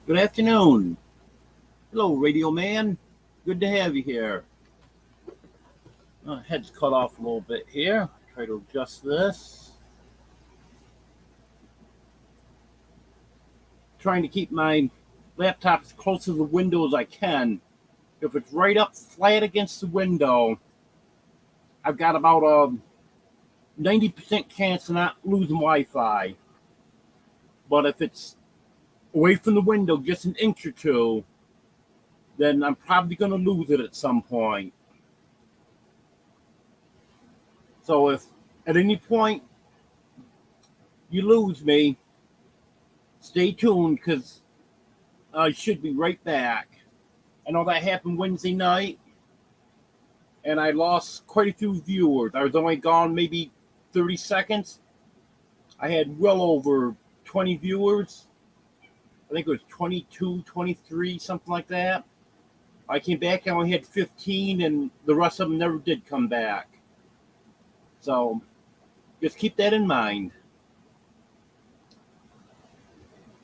Good afternoon. Hello, Radio Man. Good to have you here. Head's cut off a little bit here. Try to adjust this. Trying to keep my laptop as close to the window as I can. If it's right up flat against the window, I've got about a 90% chance of not losing Wi-Fi. But if it's away from the window just an inch or two, then I'm probably going to lose it at some point. So if at any point you lose me, stay tuned because I should be right back. I know that happened Wednesday night, and I lost quite a few viewers. I was only gone maybe 30 seconds. I had well over 20 viewers. I think it was 22, 23, something like that. I came back, I only had 15, and the rest of them never did come back. So just keep that in mind.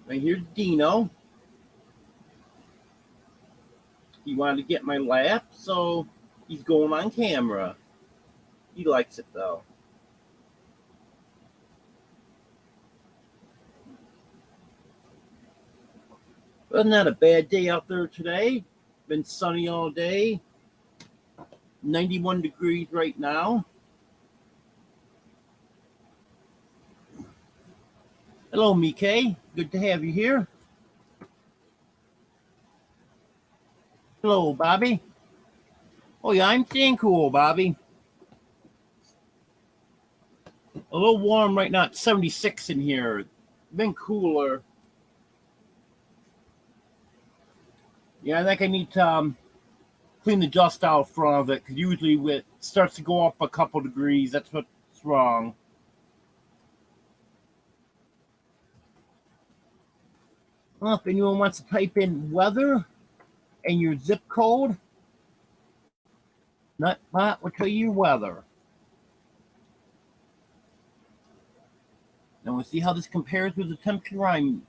And here's Dino. He wanted to get my lap, so he's going on camera. He likes it, though. Well, not a bad day out there today. Been sunny all day. 91 degrees right now. Hello, Mike. Good to have you here. Hello, Bobby. Oh, yeah, I'm staying cool, Bobby. A little warm right now. It's 76 in here. Been cooler. Yeah, I think I need to clean the dust out front of it because usually it starts to go up a couple degrees. That's what's wrong. Well, if anyone wants to type in weather and your zip code, Nutbot will tell you your weather. Now we'll see how this compares with the temperature I'm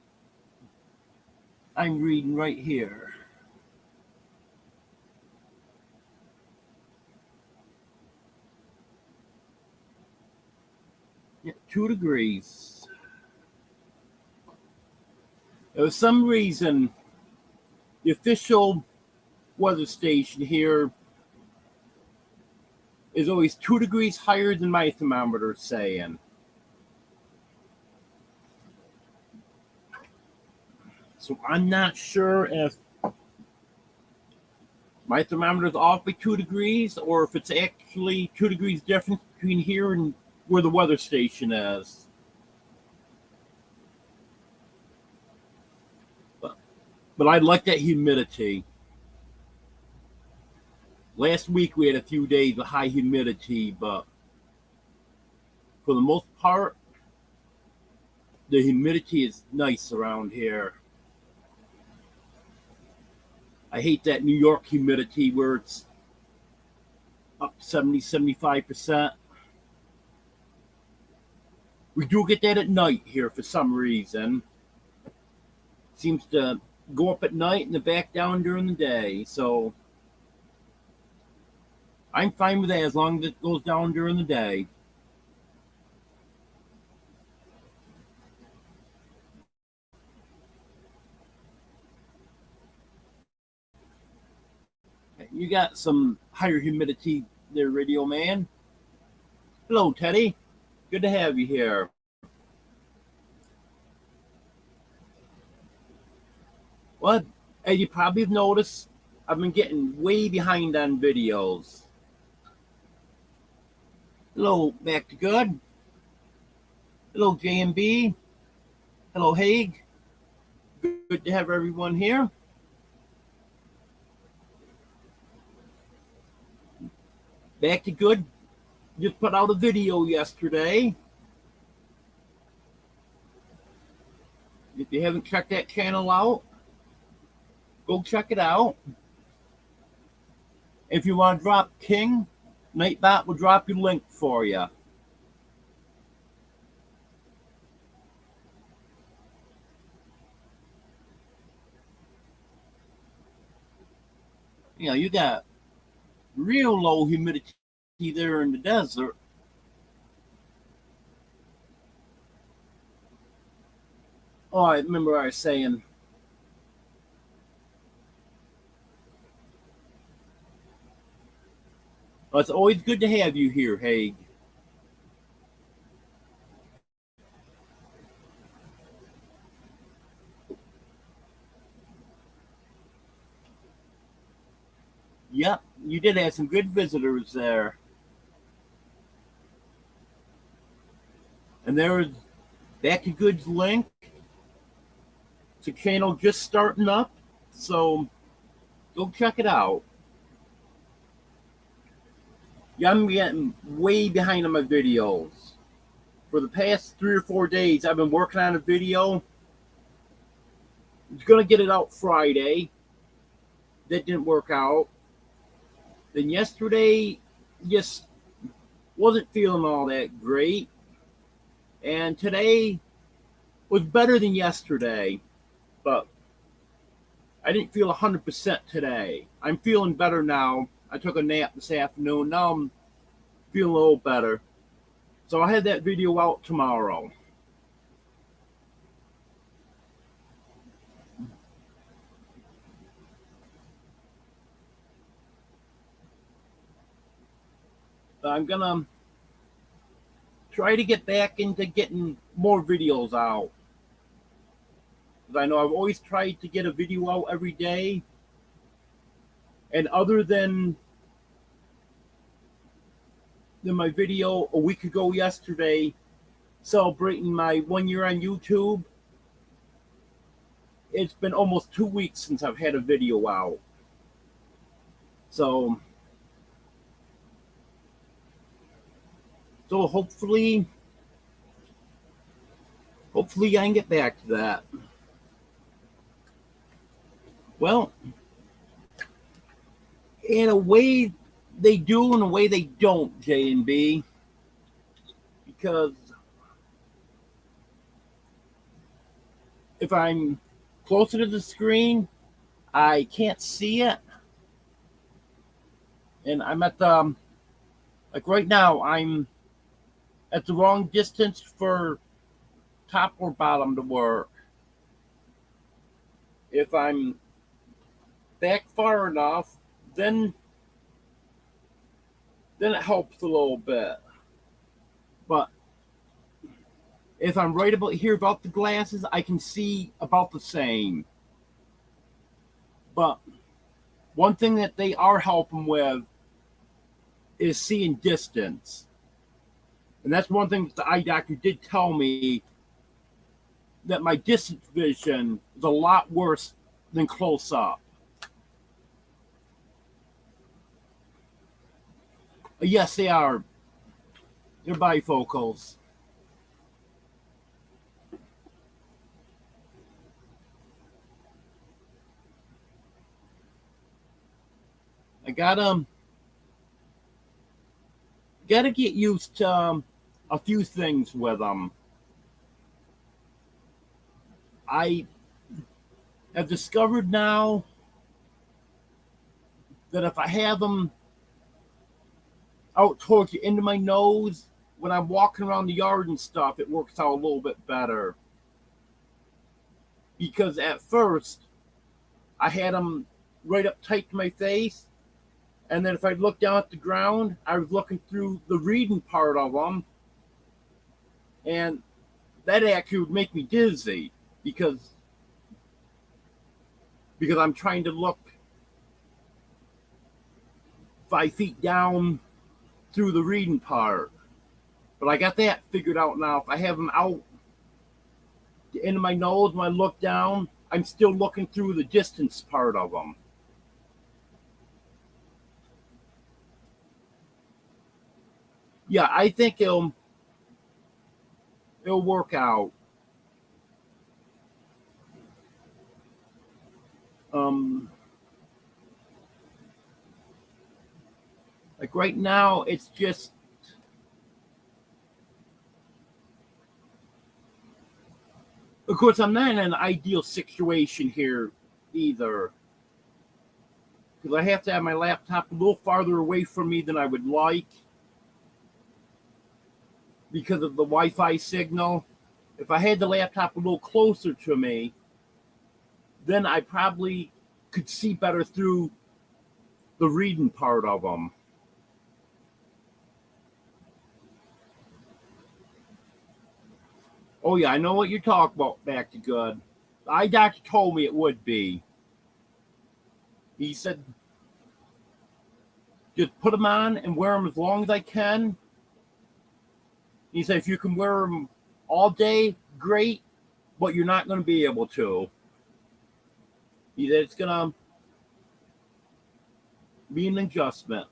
reading right here. Yeah, 2 degrees. For some reason, the official weather station here is always 2 degrees higher than my thermometer is saying. So I'm not sure if my thermometer is off by 2 degrees or if it's actually 2 degrees difference between here and where the weather station is. But I like that humidity. Last week we had a few days of high humidity, but for the most part, the humidity is nice around here. I hate that New York humidity where it's up 70, 75%. We do get that at night here for some reason. Seems to go up at night and then back down during the day. So I'm fine with that as long as it goes down during the day. You got some higher humidity there, Radio Man. Hello, Teddy. Good to have you here. Well, as you probably have noticed, I've been getting way behind on videos. Hello, Back to Good. Hello, JMB. Hello, Haig. Good to have everyone here. Back to Good just put out a video yesterday. If you haven't checked that channel out, go check it out. If you want to drop King, Nightbot will drop your link for you. You got real low humidity there in the desert. Oh, I remember I was saying, well, it's always good to have you here, Haig. Yep, you did have some good visitors there. And there was Back to Goods link. It's a channel just starting up, so go check it out. Yeah, I'm getting way behind on my videos. For the past 3 or 4 days, I've been working on a video. I was gonna get it out Friday. That didn't work out. Then yesterday, just wasn't feeling all that great. And today was better than yesterday, but I didn't feel 100% today. I'm feeling better now. I took a nap this afternoon. Now I'm feeling a little better. So I had that video out tomorrow. I'm gonna try to get back into getting more videos out. I know I've always tried to get a video out every day. And other than my video a week ago yesterday celebrating my 1 year on YouTube, it's been almost 2 weeks since I've had a video out. So hopefully I can get back to that. Well, in a way they do, in a way they don't, J and B, because if I'm closer to the screen, I can't see it, and I'm at the like right now I'm at the wrong distance for top or bottom to work. If I'm back far enough, then it helps a little bit. But if I'm right about here about the glasses, I can see about the same. But one thing that they are helping with is seeing distance. And that's one thing that the eye doctor did tell me, that my distance vision is a lot worse than close up. Yes, they are. They're bifocals. I gotta get used to a few things with them. I have discovered now that if I have them out towards the end of my nose, when I'm walking around the yard and stuff, it works out a little bit better. Because at first, I had them right up tight to my face, and then if I look down at the ground, I was looking through the reading part of them, and that actually would make me dizzy because I'm trying to look 5 feet down through the reading part. But I got that figured out now. If I have them out the end of my nose, when I look down, I'm still looking through the distance part of them. Yeah, I think it'll work out. Like right now, it's just of course I'm not in an ideal situation here either. because I have to have my laptop a little farther away from me than I would like because of the Wi-Fi signal. If I had the laptop a little closer to me, then I probably could see better through the reading part of them. Oh yeah, I know what you're talking about, back to good. The eye doctor told me it would be. He said, just put them on and wear them as long as I can. He said, if you can wear them all day, great, but you're not going to be able to. He said it's going to be an adjustment.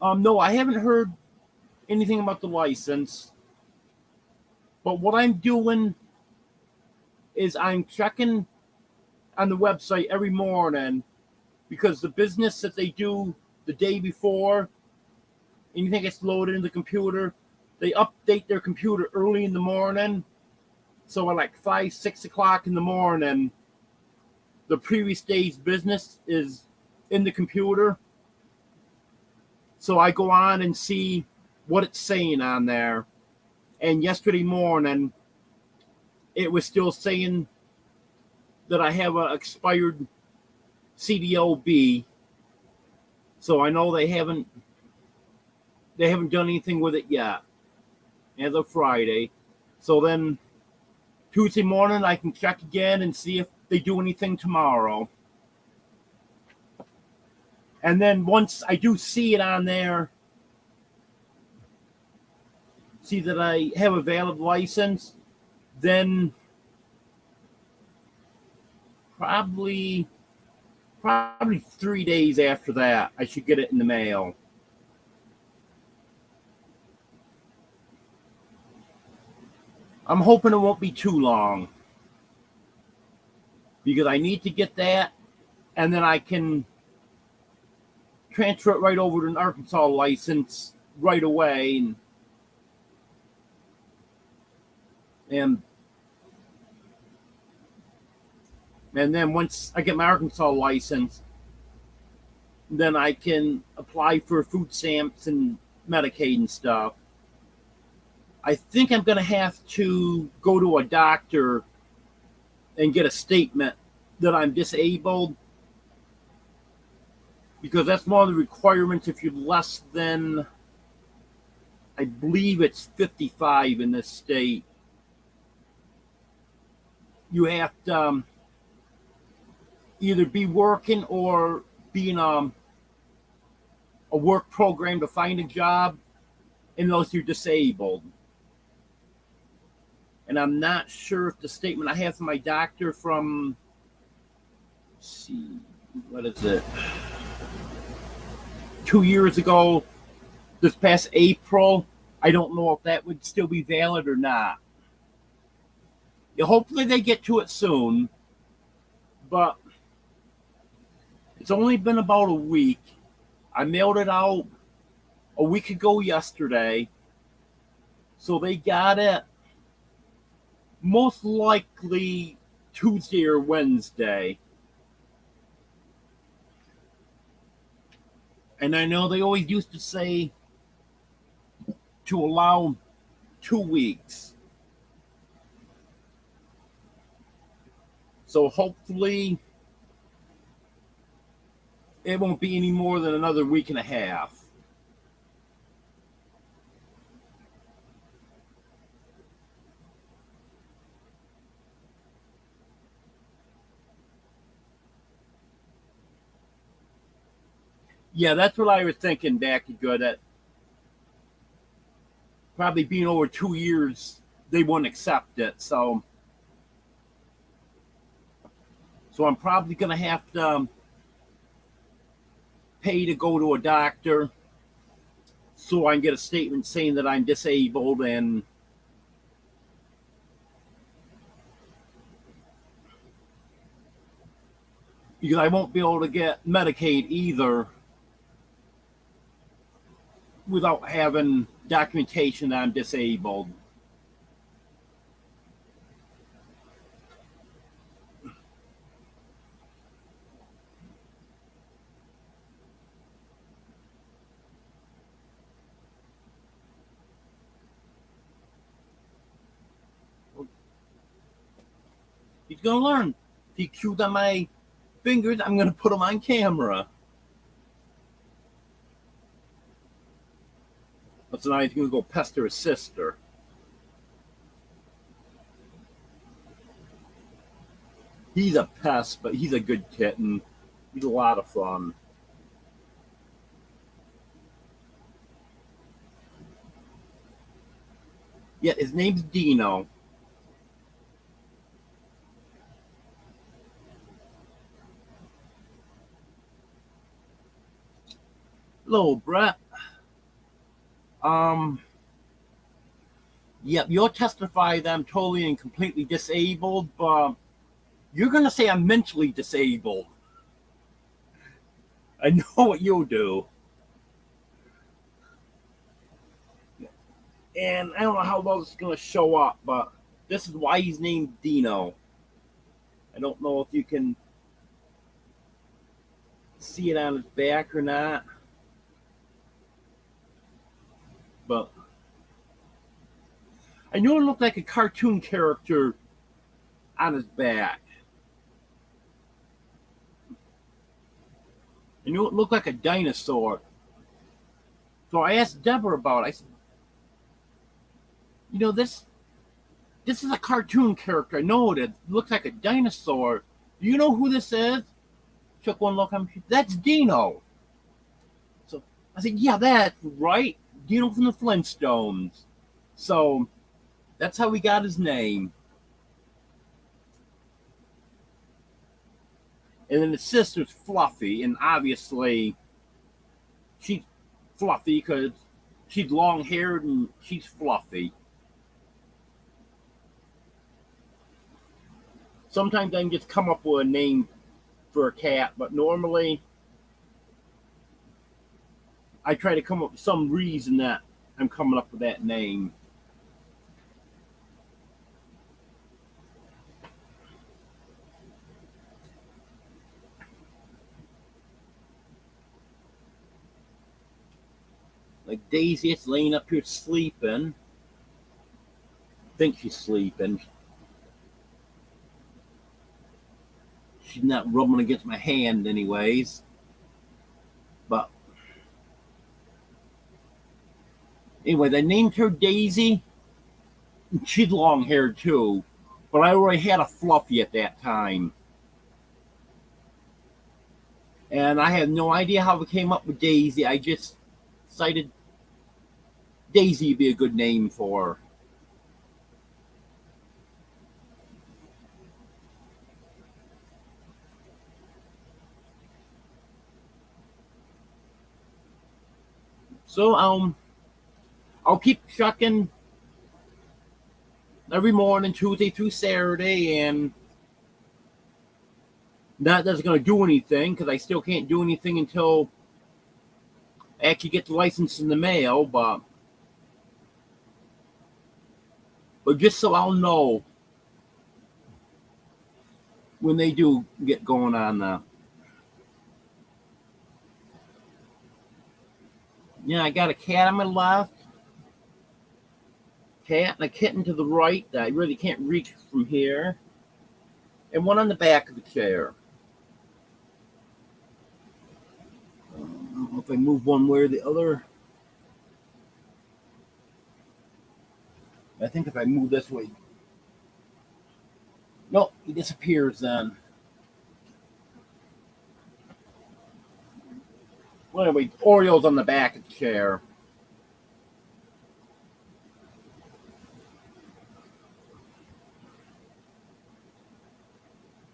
No, I haven't heard anything about the license. But what I'm doing is I'm checking on the website every morning because the business that they do the day before, anything gets loaded in the computer, they update their computer early in the morning. So at like 5, 6 o'clock in the morning, the previous day's business is in the computer. So I go on and see what it's saying on there. And yesterday morning, it was still saying that I have an expired CDOB. So I know they haven't done anything with it yet as of Friday. So then Tuesday morning, I can check again and see if they do anything tomorrow. And then once I do see it on there, see that I have a valid license, then probably 3 days after that, I should get it in the mail. I'm hoping it won't be too long because I need to get that, and then I can transfer it right over to an Arkansas license right away. And then once I get my Arkansas license, then I can apply for food stamps and Medicaid and stuff. I think I'm going to have to go to a doctor and get a statement that I'm disabled, because that's one of the requirements if you're less than, I believe it's 55 in this state. You have to either be working or be in a work program to find a job unless you're disabled. And I'm not sure if the statement I have from my doctor from, let's see, what is it? 2 years ago, this past April, I don't know if that would still be valid or not. Yeah, hopefully they get to it soon, but it's only been about a week. I mailed it out a week ago yesterday, so they got it most likely Tuesday or Wednesday. And I know they always used to say to allow 2 weeks. So hopefully it won't be any more than another week and a half. Yeah, that's what I was thinking back good at. Probably being over 2 years, they wouldn't accept it. So I'm probably going to have to pay to go to a doctor so I can get a statement saying that I'm disabled, and because I won't be able to get Medicaid either without having documentation that I'm disabled. He's going to learn. If he chews on my fingers, I'm going to put him on camera. But so now he's going to go pester his sister. He's a pest, but he's a good kitten. He's a lot of fun. Yeah, his name's Dino. Hello, Brett. Yep, you'll testify that I'm totally and completely disabled, but you're going to say I'm mentally disabled. I know what you'll do. And I don't know how well it's going to show up, but this is why he's named Dino. I don't know if you can see it on his back or not. But I knew it looked like a cartoon character on his back. I knew it looked like a dinosaur. So I asked Deborah about it. I said, you know, this is a cartoon character. I know it looks like a dinosaur. Do you know who this is? Took one look. That's Dino. So I said, yeah, that's right. Dino from the Flintstones. So that's how he got his name. And then his sister's Fluffy, and obviously she's fluffy because she's long-haired and she's fluffy. Sometimes I can just come up with a name for a cat, but normally I try to come up with some reason that I'm coming up with that name. Like Daisy, it's laying up here sleeping. I think she's sleeping. She's not rubbing against my hand anyways. But anyway, they named her Daisy. She's long haired too. But I already had a Fluffy at that time. And I have no idea how we came up with Daisy. I just decided Daisy would be a good name for her. So I'll keep chucking every morning, Tuesday through Saturday, and that's going to do anything because I still can't do anything until I actually get the license in the mail. But just so I'll know when they do get going on now. Yeah, I got a cat on my left, cat and a kitten to the right that I really can't reach from here, and one on the back of the chair. I don't know if I move one way or the other. I think if I move this way. Nope, he disappears then. Well, anyway, Oriole's on the back of the chair.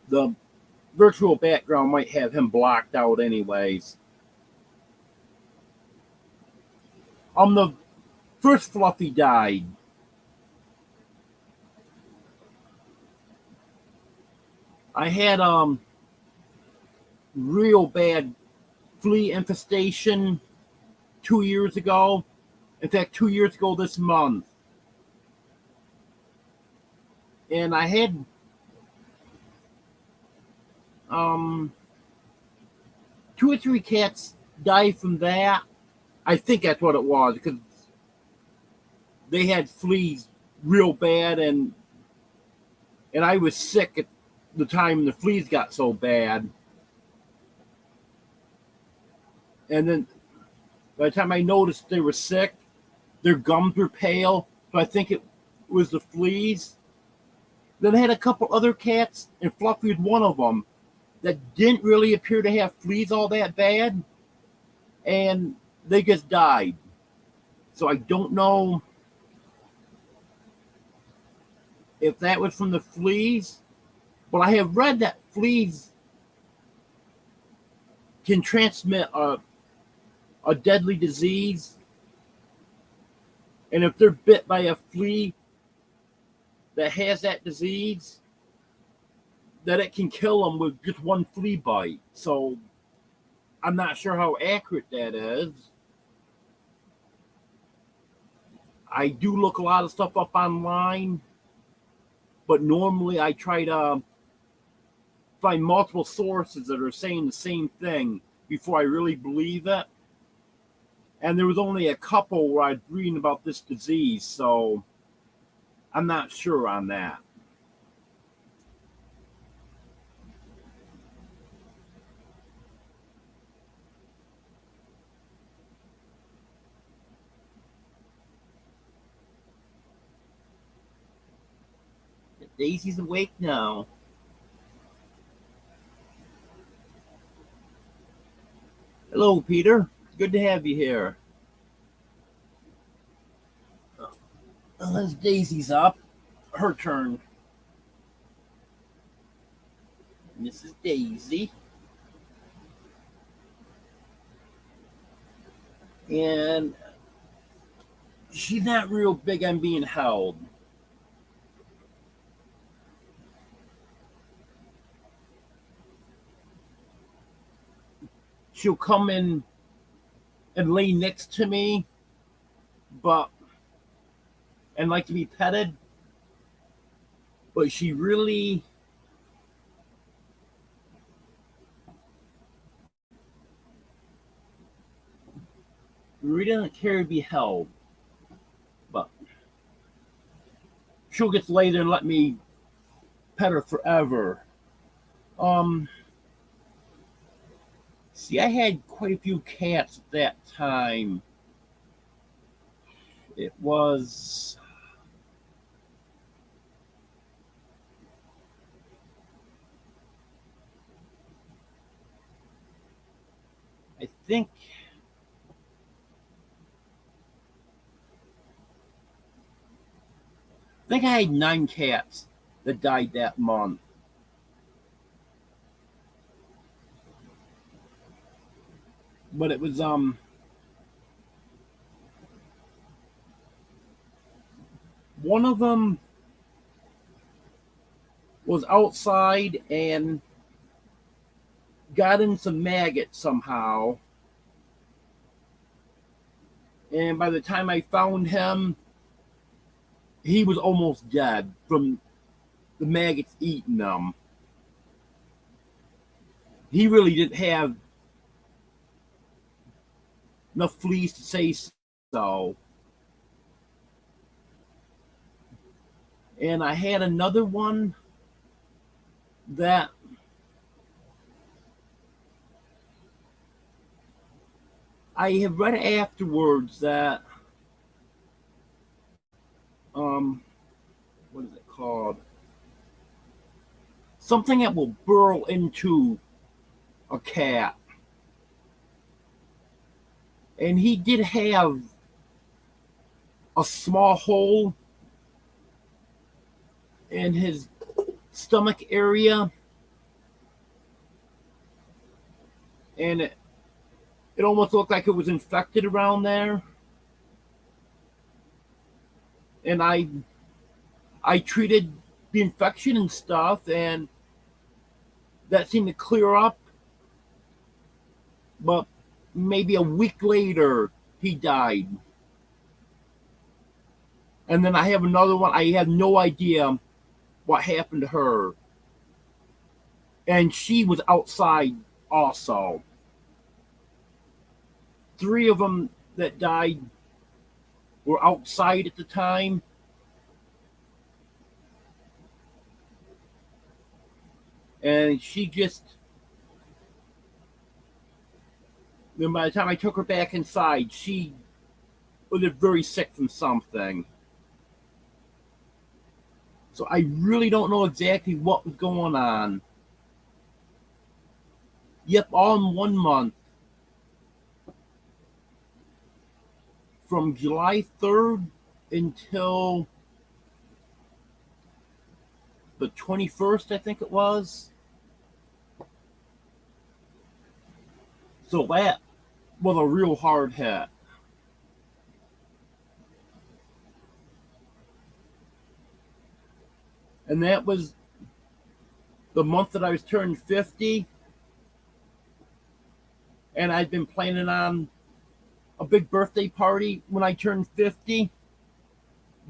The virtual background might have him blocked out anyways. The first Fluffy died. I had real bad flea infestation 2 years ago. In fact, 2 years ago this month. And I had 2 or 3 cats die from that. I think that's what it was because they had fleas real bad, and I was sick the time the fleas got so bad. And then by the time I noticed they were sick, their gums were pale. So I think it was the fleas. Then I had a couple other cats, and Fluffy was one of them, that didn't really appear to have fleas all that bad. And they just died. So I don't know if that was from the fleas, but I have read that fleas can transmit a deadly disease. And if they're bit by a flea that has that disease, that it can kill them with just one flea bite. So I'm not sure how accurate that is. I do look a lot of stuff up online, but normally I try to find multiple sources that are saying the same thing before I really believe it. And there was only a couple where I was reading about this disease, so I'm not sure on that. Daisy's awake now. Hello, Peter. Good to have you here. Unless Daisy's up. Her turn. Mrs. Daisy. And she's not real big on being held. She'll come in and lay next to me, and like to be petted, but she really doesn't care to be held. But she'll get to lay there and let me pet her forever. See, I had quite a few cats at that time. It was I think I had 9 cats that died that month. But it was one of them was outside and got in some maggots somehow. And by the time I found him, he was almost dead from the maggots eating him. He really didn't have enough fleas to say so. And I had another one that I have read afterwards that what is it called? Something that will burrow into a cat. And he did have a small hole in his stomach area. And it almost looked like it was infected around there. And I treated the infection and stuff, and that seemed to clear up. But maybe a week later, he died. And then I have another one. I have no idea what happened to her. And she was outside also. 3 of them that died were outside at the time. And she just, then by the time I took her back inside, she was very sick from something. So I really don't know exactly what was going on. Yep, all in 1 month. From July 3rd until the 21st, I think it was. So that was a real hard hit. And that was the month that I was turning 50. And I'd been planning on a big birthday party when I turned 50.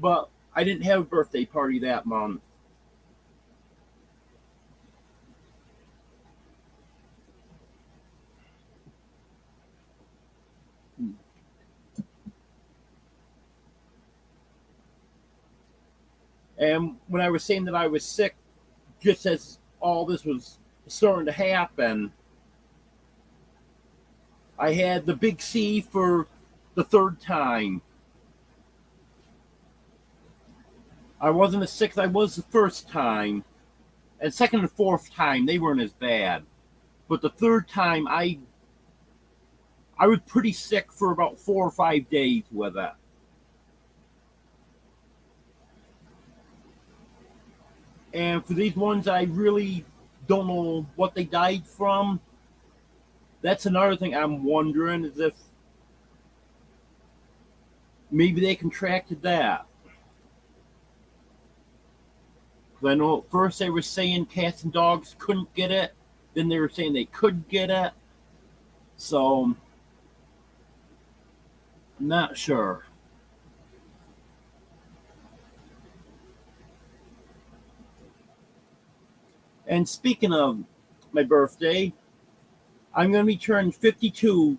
But I didn't have a birthday party that month. And when I was saying that I was sick, just as all this was starting to happen, I had the big C for the third time. I wasn't as sick as I was the first time. And second and fourth time, they weren't as bad. But the third time, I was pretty sick for about 4 or 5 days with it. And for these ones, I really don't know what they died from. That's another thing I'm wondering, is if maybe they contracted that. Because I know at first they were saying cats and dogs couldn't get it. Then they were saying they could get it. So, I'm not sure. And speaking of my birthday, I'm going to be turning 52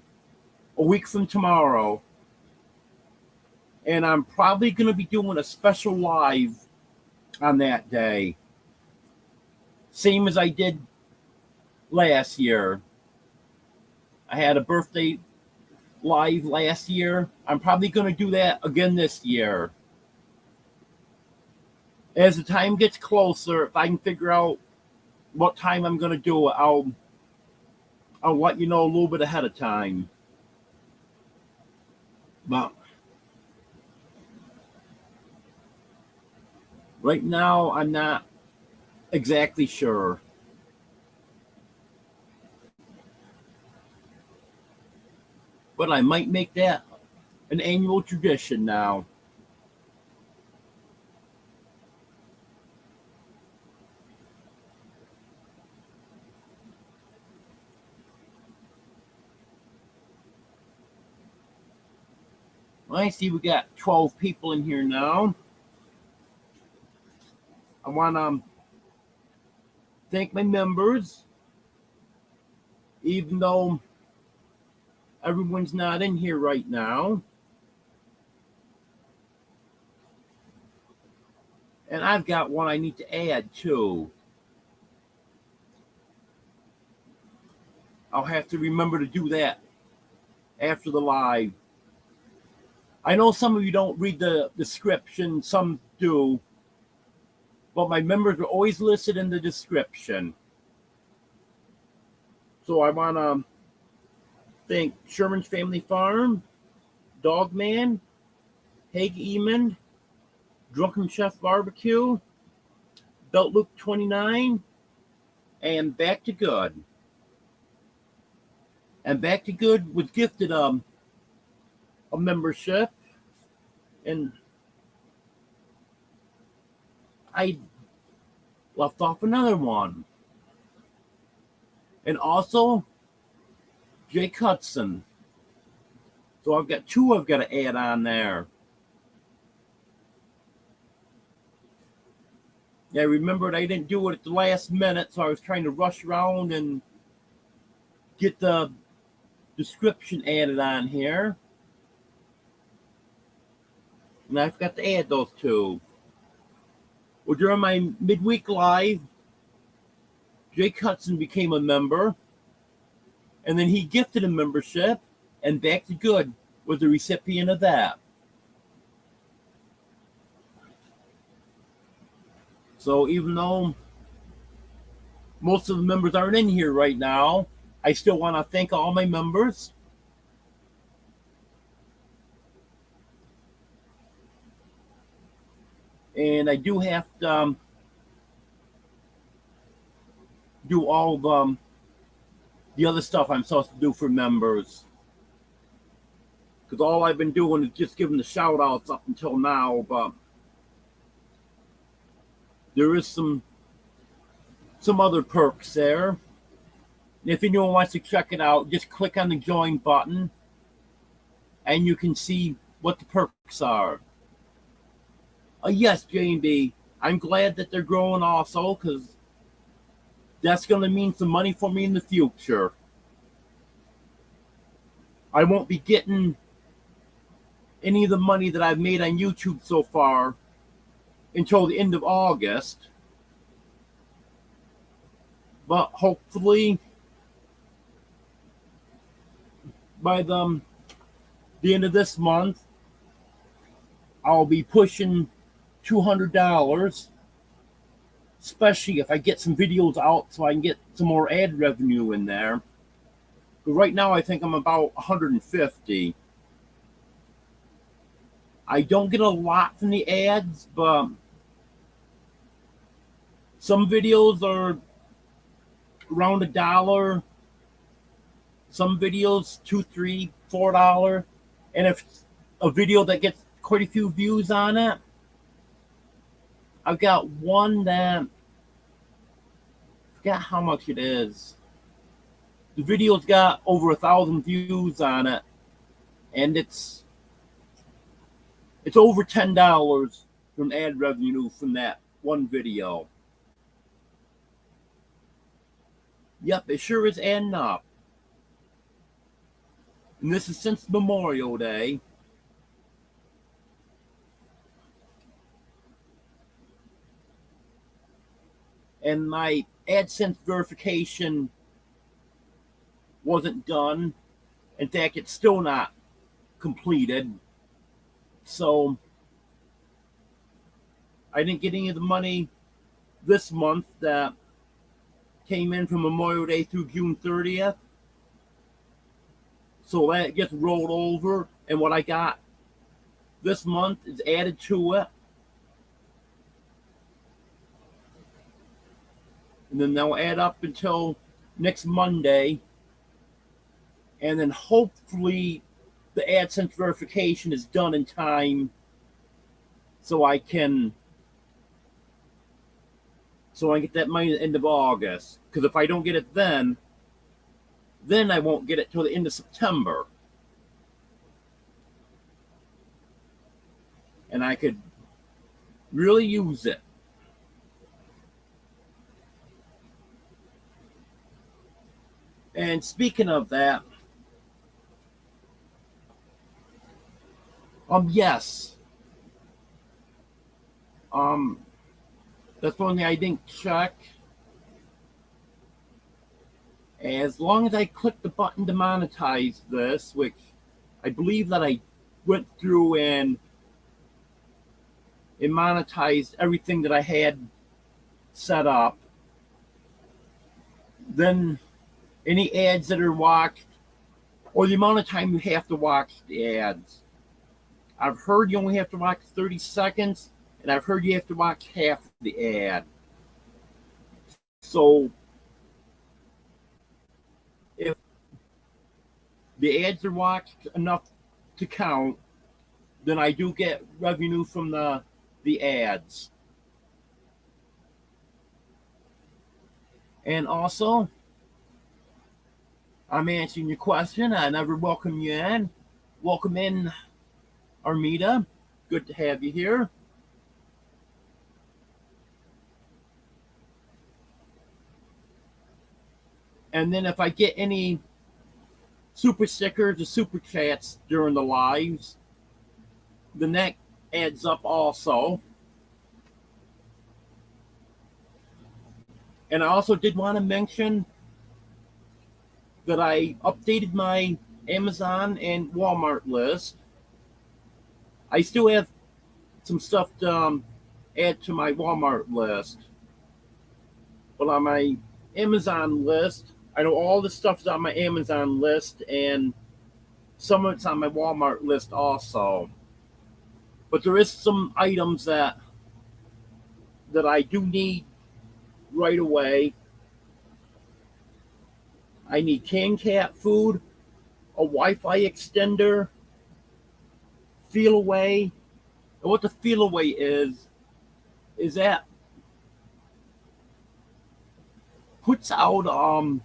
a week from tomorrow. And I'm probably going to be doing a special live on that day. Same as I did last year. I had a birthday live last year. I'm probably going to do that again this year. As the time gets closer, if I can figure out what time I'm going to do it, I'll let you know a little bit ahead of time. But right now, I'm not exactly sure. But I might make that an annual tradition now. I see we got 12 people in here now. I want to thank my members, even though everyone's not in here right now. And I've got one I need to add too. I'll have to remember to do that after the live. I know some of you don't read the description, some do, but my members are always listed in the description. So I want to thank Sherman's Family Farm, Dogman, Haig Eamon, Drunken Chef Barbecue, Belt Loop 29, and Back to Good. And Back to Good was gifted a membership, and I left off another one. And also Jake Hudson. So I've got two I've got to add on there. Yeah, I remembered I didn't do it at the last minute, so I was trying to rush around and get the description added on here. And I forgot to add those two. Well, during my midweek live, Jake Hudson became a member, and then he gifted a membership, and Back to Good was the recipient of that. So even though most of the members aren't in here right now, I still want to thank all my members. And I do have to do all the other stuff I'm supposed to do for members. Because all I've been doing is just giving the shout outs up until now, but there is some other perks there. And if anyone wants to check it out, just click on the join button and you can see what the perks are. Yes, J&B, I'm glad that they're growing also, because that's going to mean some money for me in the future. I won't be getting any of the money that I've made on YouTube so far until the end of August. But hopefully, by the end of this month, I'll be pushing $200, especially if I get some videos out so I can get some more ad revenue in there. But right now, I think I'm about 150. I don't get a lot from the ads, but some videos are around $1. Some videos $2, $3, $4. And if a video that gets quite a few views on it, I've got one that I forgot how much it is. The video's got over 1,000 views on it, and it's over $10 from ad revenue from that one video. Yep, it sure is adding up. And this is since Memorial Day. And my AdSense verification wasn't done. In fact, it's still not completed. So I didn't get any of the money this month that came in from Memorial Day through June 30th. So that gets rolled over, and what I got this month is added to it. And then they'll add up until next Monday. And then hopefully the AdSense verification is done in time so I can get that money at the end of August. Because if I don't get it then I won't get it till the end of September. And I could really use it. And speaking of that, yes. That's one thing I didn't check. As long as I click the button to monetize this, which I believe that I went through and it monetized everything that I had set up, then any ads that are watched, or the amount of time you have to watch the ads. I've heard you only have to watch 30 seconds, and I've heard you have to watch half the ad. So if the ads are watched enough to count, then I do get revenue from the ads. And also, I'm answering your question. I never welcome you in. Welcome in, Armida. Good to have you here. And then if I get any super stickers or super chats during the lives, then that adds up also. And I also did want to mention that I updated my Amazon and Walmart list. I still have some stuff to add to my Walmart list, but on my Amazon list, I know all the stuff's on my Amazon list, and some of it's on my Walmart list also. But there is some items that I do need right away. I need canned cat food, a Wi-Fi extender, Feel Away. And what the Feel Away is that puts out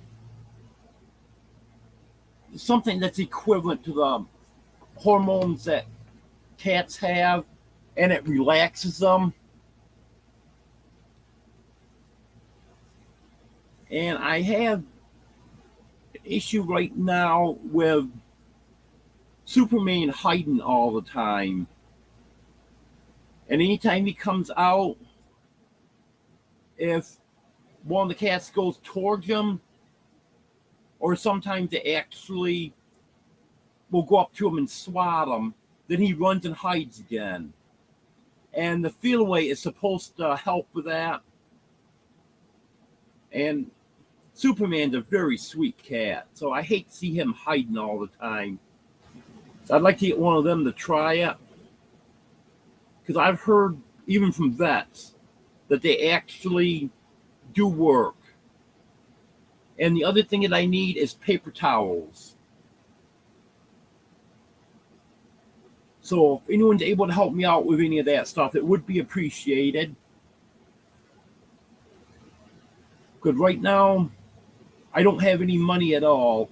something that's equivalent to the hormones that cats have, and it relaxes them. And I have an issue right now with Superman hiding all the time. And anytime he comes out, if one of the cats goes towards him, or sometimes they actually will go up to him and swat him, then he runs and hides again. And the Feel Away is supposed to help with that. And Superman's a very sweet cat, so I hate to see him hiding all the time. So I'd like to get one of them to try it, because I've heard, even from vets, that they actually do work. And the other thing that I need is paper towels. So if anyone's able to help me out with any of that stuff, it would be appreciated. Because right now, I don't have any money at all.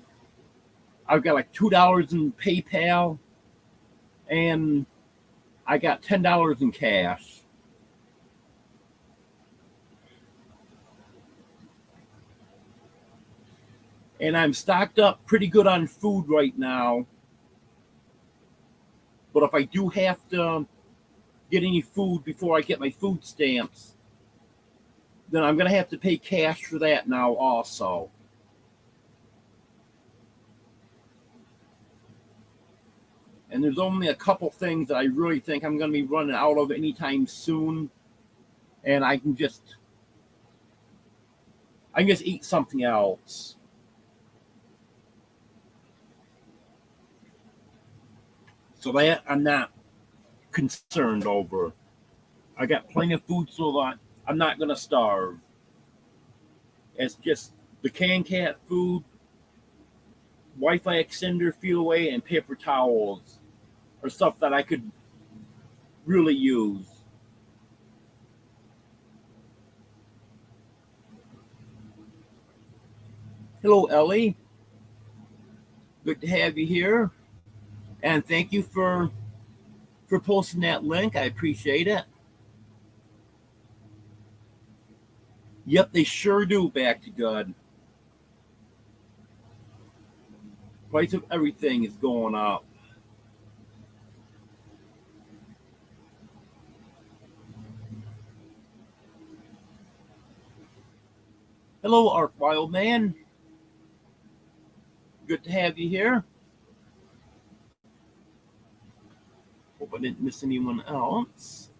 I've got like $2 in PayPal, and I got $10 in cash. And I'm stocked up pretty good on food right now. But if I do have to get any food before I get my food stamps, then I'm going to have to pay cash for that now also. And there's only a couple things that I really think I'm going to be running out of anytime soon. And I can just eat something else. So that I'm not concerned over. I got plenty of food so that I'm not going to starve. It's just the canned cat food, Wi-Fi extender, Feel Away, and paper towels are stuff that I could really use. Hello, Ellie. Good to have you here. And thank you for posting that link. I appreciate it. Yep, they sure do back to good. Price of everything is going up. Hello, Ark Wildman. Good to have you here. Hope I didn't miss anyone else.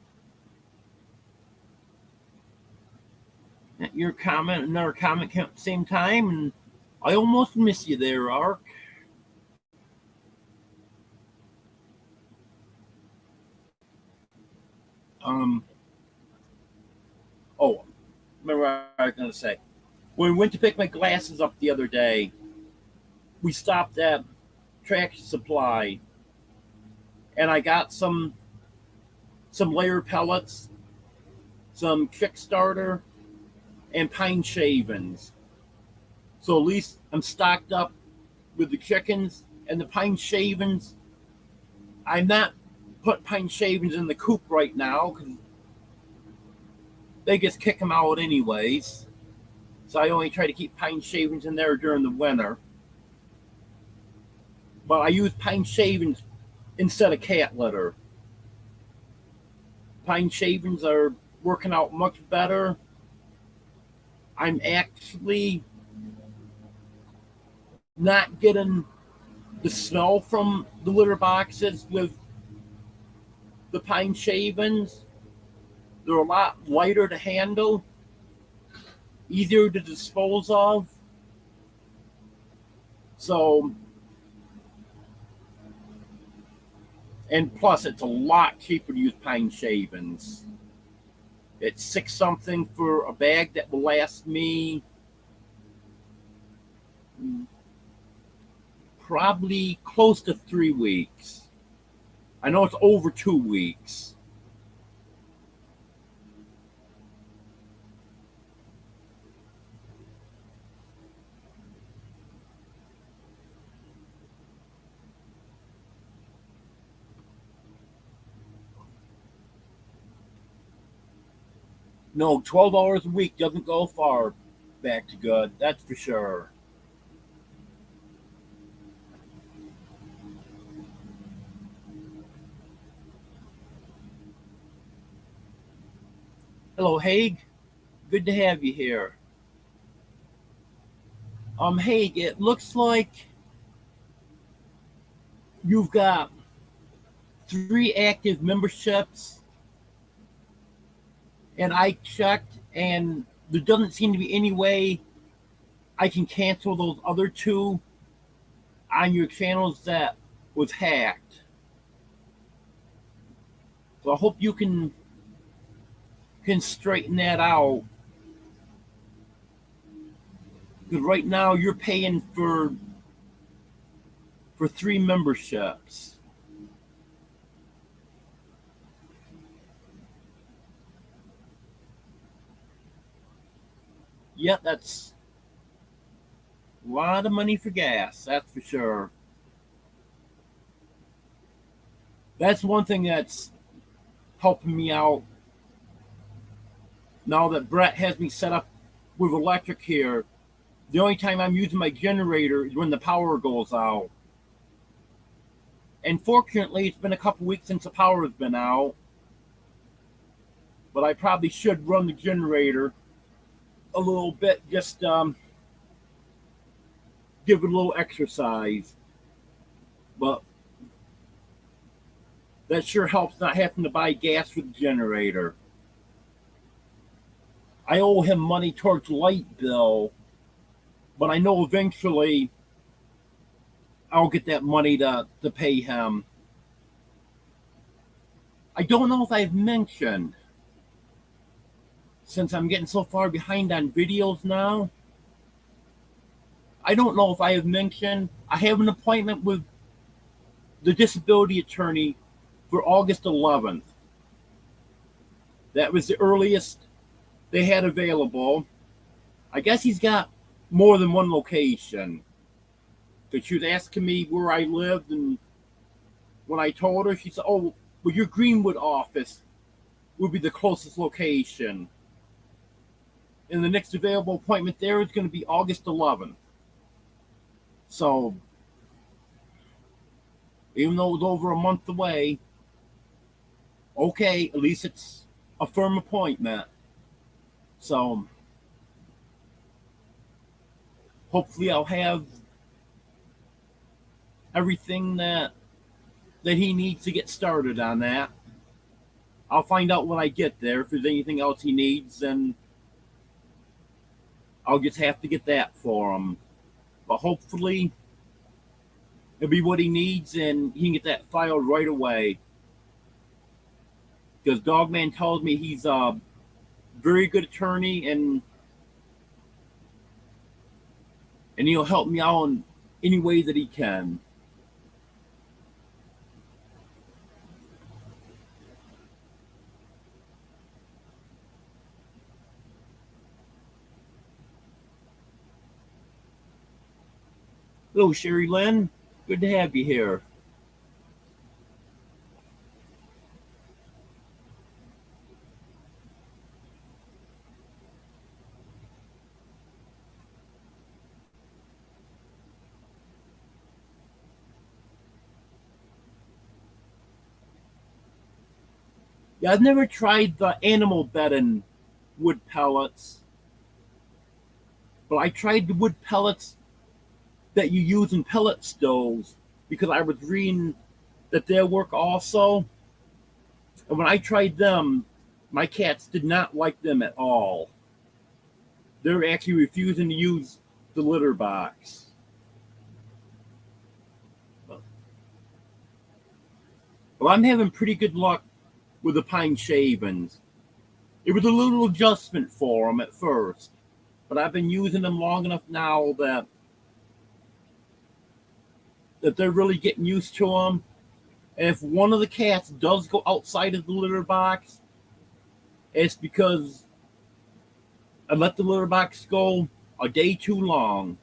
Your comment, another comment came at the same time, and I almost miss you there, Ark. Oh, remember what I was going to say. When we went to pick my glasses up the other day, we stopped at Tractor Supply, and I got some layer pellets, some Kickstarter, and pine shavings. So at least I'm stocked up with the chickens and the pine shavings. I'm not putting pine shavings in the coop right now because they just kick them out anyways. So I only try to keep pine shavings in there during the winter. But I use pine shavings instead of cat litter. Pine shavings are working out much better. I'm actually not getting the smell from the litter boxes with the pine shavings. They're a lot lighter to handle, easier to dispose of. So, and plus, it's a lot cheaper to use pine shavings. It's six something for a bag that will last me probably close to 3 weeks. I know it's over 2 weeks. No, 12 hours a week doesn't go far back to good. That's for sure. Hello, Haig. Good to have you here. Haig, it looks like you've got 3 active memberships, and I checked, and there doesn't seem to be any way I can cancel those other two on your channels that was hacked. So I hope you can straighten that out. Because right now you're paying for 3 memberships. Yeah, that's a lot of money for gas, that's for sure. That's one thing that's helping me out now that Brett has me set up with electric here. The only time I'm using my generator is when the power goes out. And fortunately, it's been a couple weeks since the power has been out. But I probably should run the generator a little bit, just give it a little exercise. But that sure helps not having to buy gas for the generator. I owe him money towards light bill, but I know eventually I'll get that money to pay him. I don't know if I've mentioned, since I'm getting so far behind on videos now, I don't know if I have mentioned I have an appointment with the disability attorney for August 11th. That was the earliest they had available. I guess he's got more than one location. Because she was asking me where I lived, and when I told her, she said, "Oh, well, your Greenwood office would be the closest location." And the next available appointment there is going to be August 11th. So, even though it's over a month away, okay, at least it's a firm appointment. So, hopefully, I'll have everything that he needs to get started on that. I'll find out when I get there. If there's anything else he needs, then I'll just have to get that for him. But hopefully, it'll be what he needs, and he can get that filed right away. Because Dogman tells me he's a very good attorney, and he'll help me out in any way that he can. Hello, Sherry Lynn. Good to have you here. Yeah, I've never tried the animal bedding wood pellets. But I tried the wood pellets that you use in pellet stoves because I was reading that they work also. And when I tried them, my cats did not like them at all. They're actually refusing to use the litter box. Well, I'm having pretty good luck with the pine shavings. It was a little adjustment for them at first, but I've been using them long enough now that they're really getting used to them. And if one of the cats does go outside of the litter box, it's because I let the litter box go a day too long.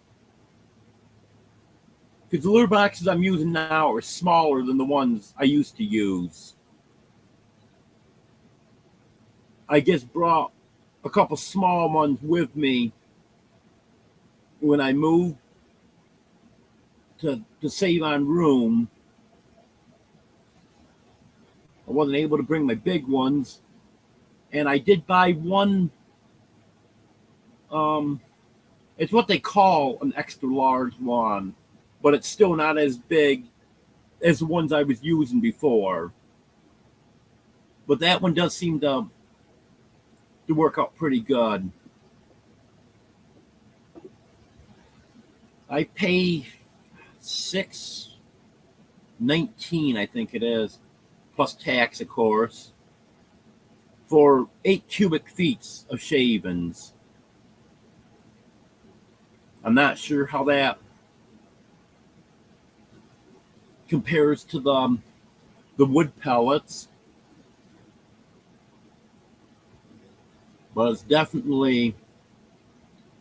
Because the litter boxes I'm using now are smaller than the ones I used to use. I just brought a couple small ones with me when I moved to save on room. I wasn't able to bring my big ones. And I did buy one, it's what they call an extra large one, but it's still not as big as the ones I was using before. But that one does seem to work out pretty good. I pay $6.19, I think it is, plus tax, of course, for 8 cubic feet of shavings. I'm not sure how that compares to the wood pellets, but it's definitely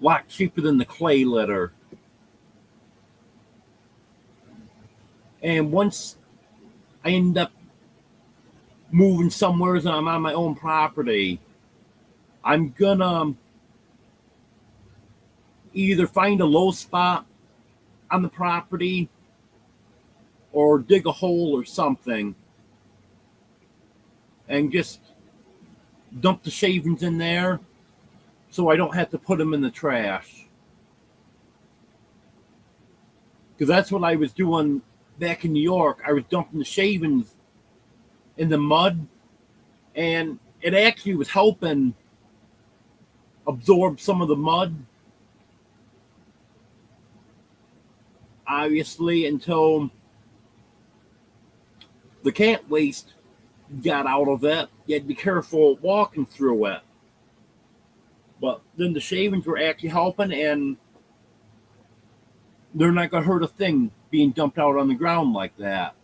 a lot cheaper than the clay litter. And once I end up moving somewhere and I'm on my own property, I'm gonna either find a low spot on the property or dig a hole or something and just dump the shavings in there so I don't have to put them in the trash. Because that's what I was doing back in New York. I was dumping the shavings in the mud, and it actually was helping absorb some of the mud. Obviously, until the cat waste got out of it, you had to be careful walking through it. But then the shavings were actually helping, and they're not going to hurt a thing being dumped out on the ground like that.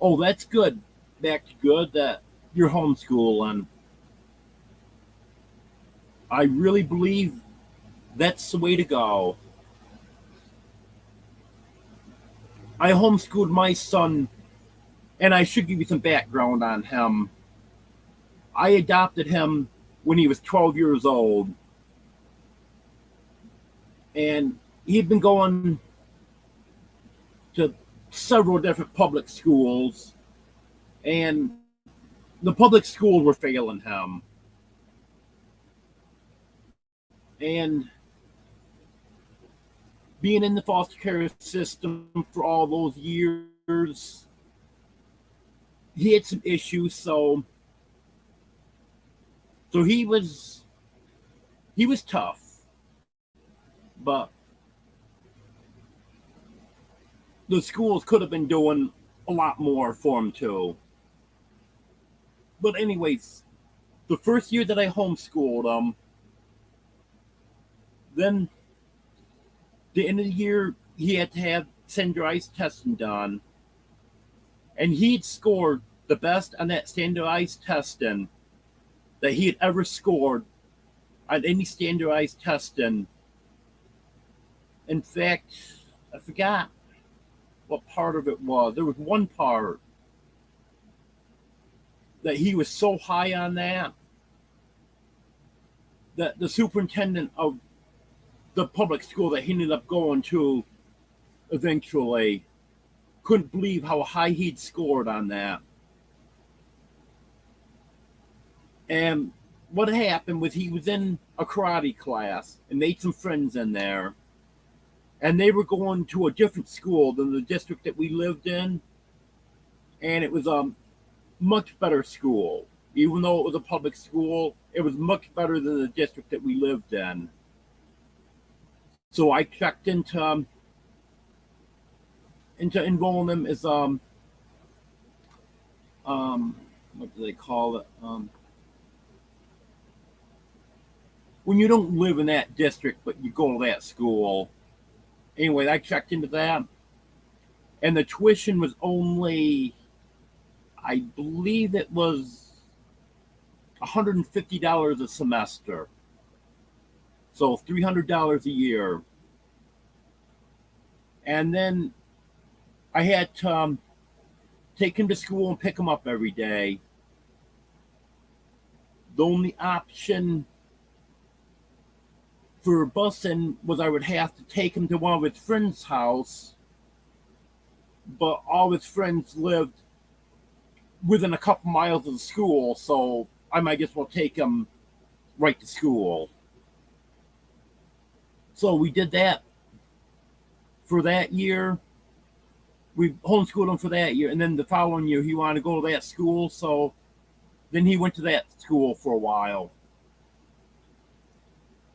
Oh, that's good. Back to good that you're homeschooling. I really believe that's the way to go. I homeschooled my son, and I should give you some background on him. I adopted him when he was 12 years old, and he'd been going to several different public schools, and the public schools were failing him. And being in the foster care system for all those years, he had some issues. So he was tough, but the schools could have been doing a lot more for him too. But anyways, the first year that I homeschooled him, then the end of the year he had to have standardized testing done, and he'd scored the best on that standardized testing that he had ever scored on any standardized testing. In fact, I forgot what part of it was. There was one part that he was so high on that the superintendent of the public school that he ended up going to eventually couldn't believe how high he'd scored on that. And what happened was he was in a karate class and made some friends in there. And they were going to a different school than the district that we lived in. And it was a much better school. Even though it was a public school, it was much better than the district that we lived in. So I checked into enrolling him as what do they call it? When you don't live in that district but you go to that school. Anyway, I checked into that, and the tuition was only, I believe it was $150 a semester. So $300 a year. And then I had to take him to school and pick him up every day. The only option for busing was I would have to take him to one of his friends' house, but all his friends lived within a couple miles of the school, so I might as well take him right to school. So we did that for that year. We homeschooled him for that year, and then the following year he wanted to go to that school, so then he went to that school for a while.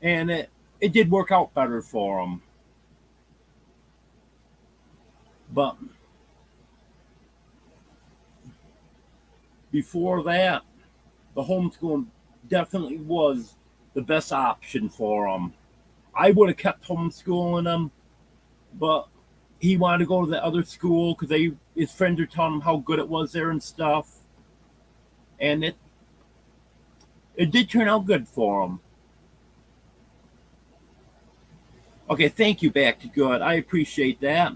And it did work out better for him. But before that, the homeschooling definitely was the best option for him. I would have kept homeschooling him, but he wanted to go to the other school because his friends were telling him how good it was there and stuff. And it did turn out good for him. Okay, thank you, Back to Good. I appreciate that.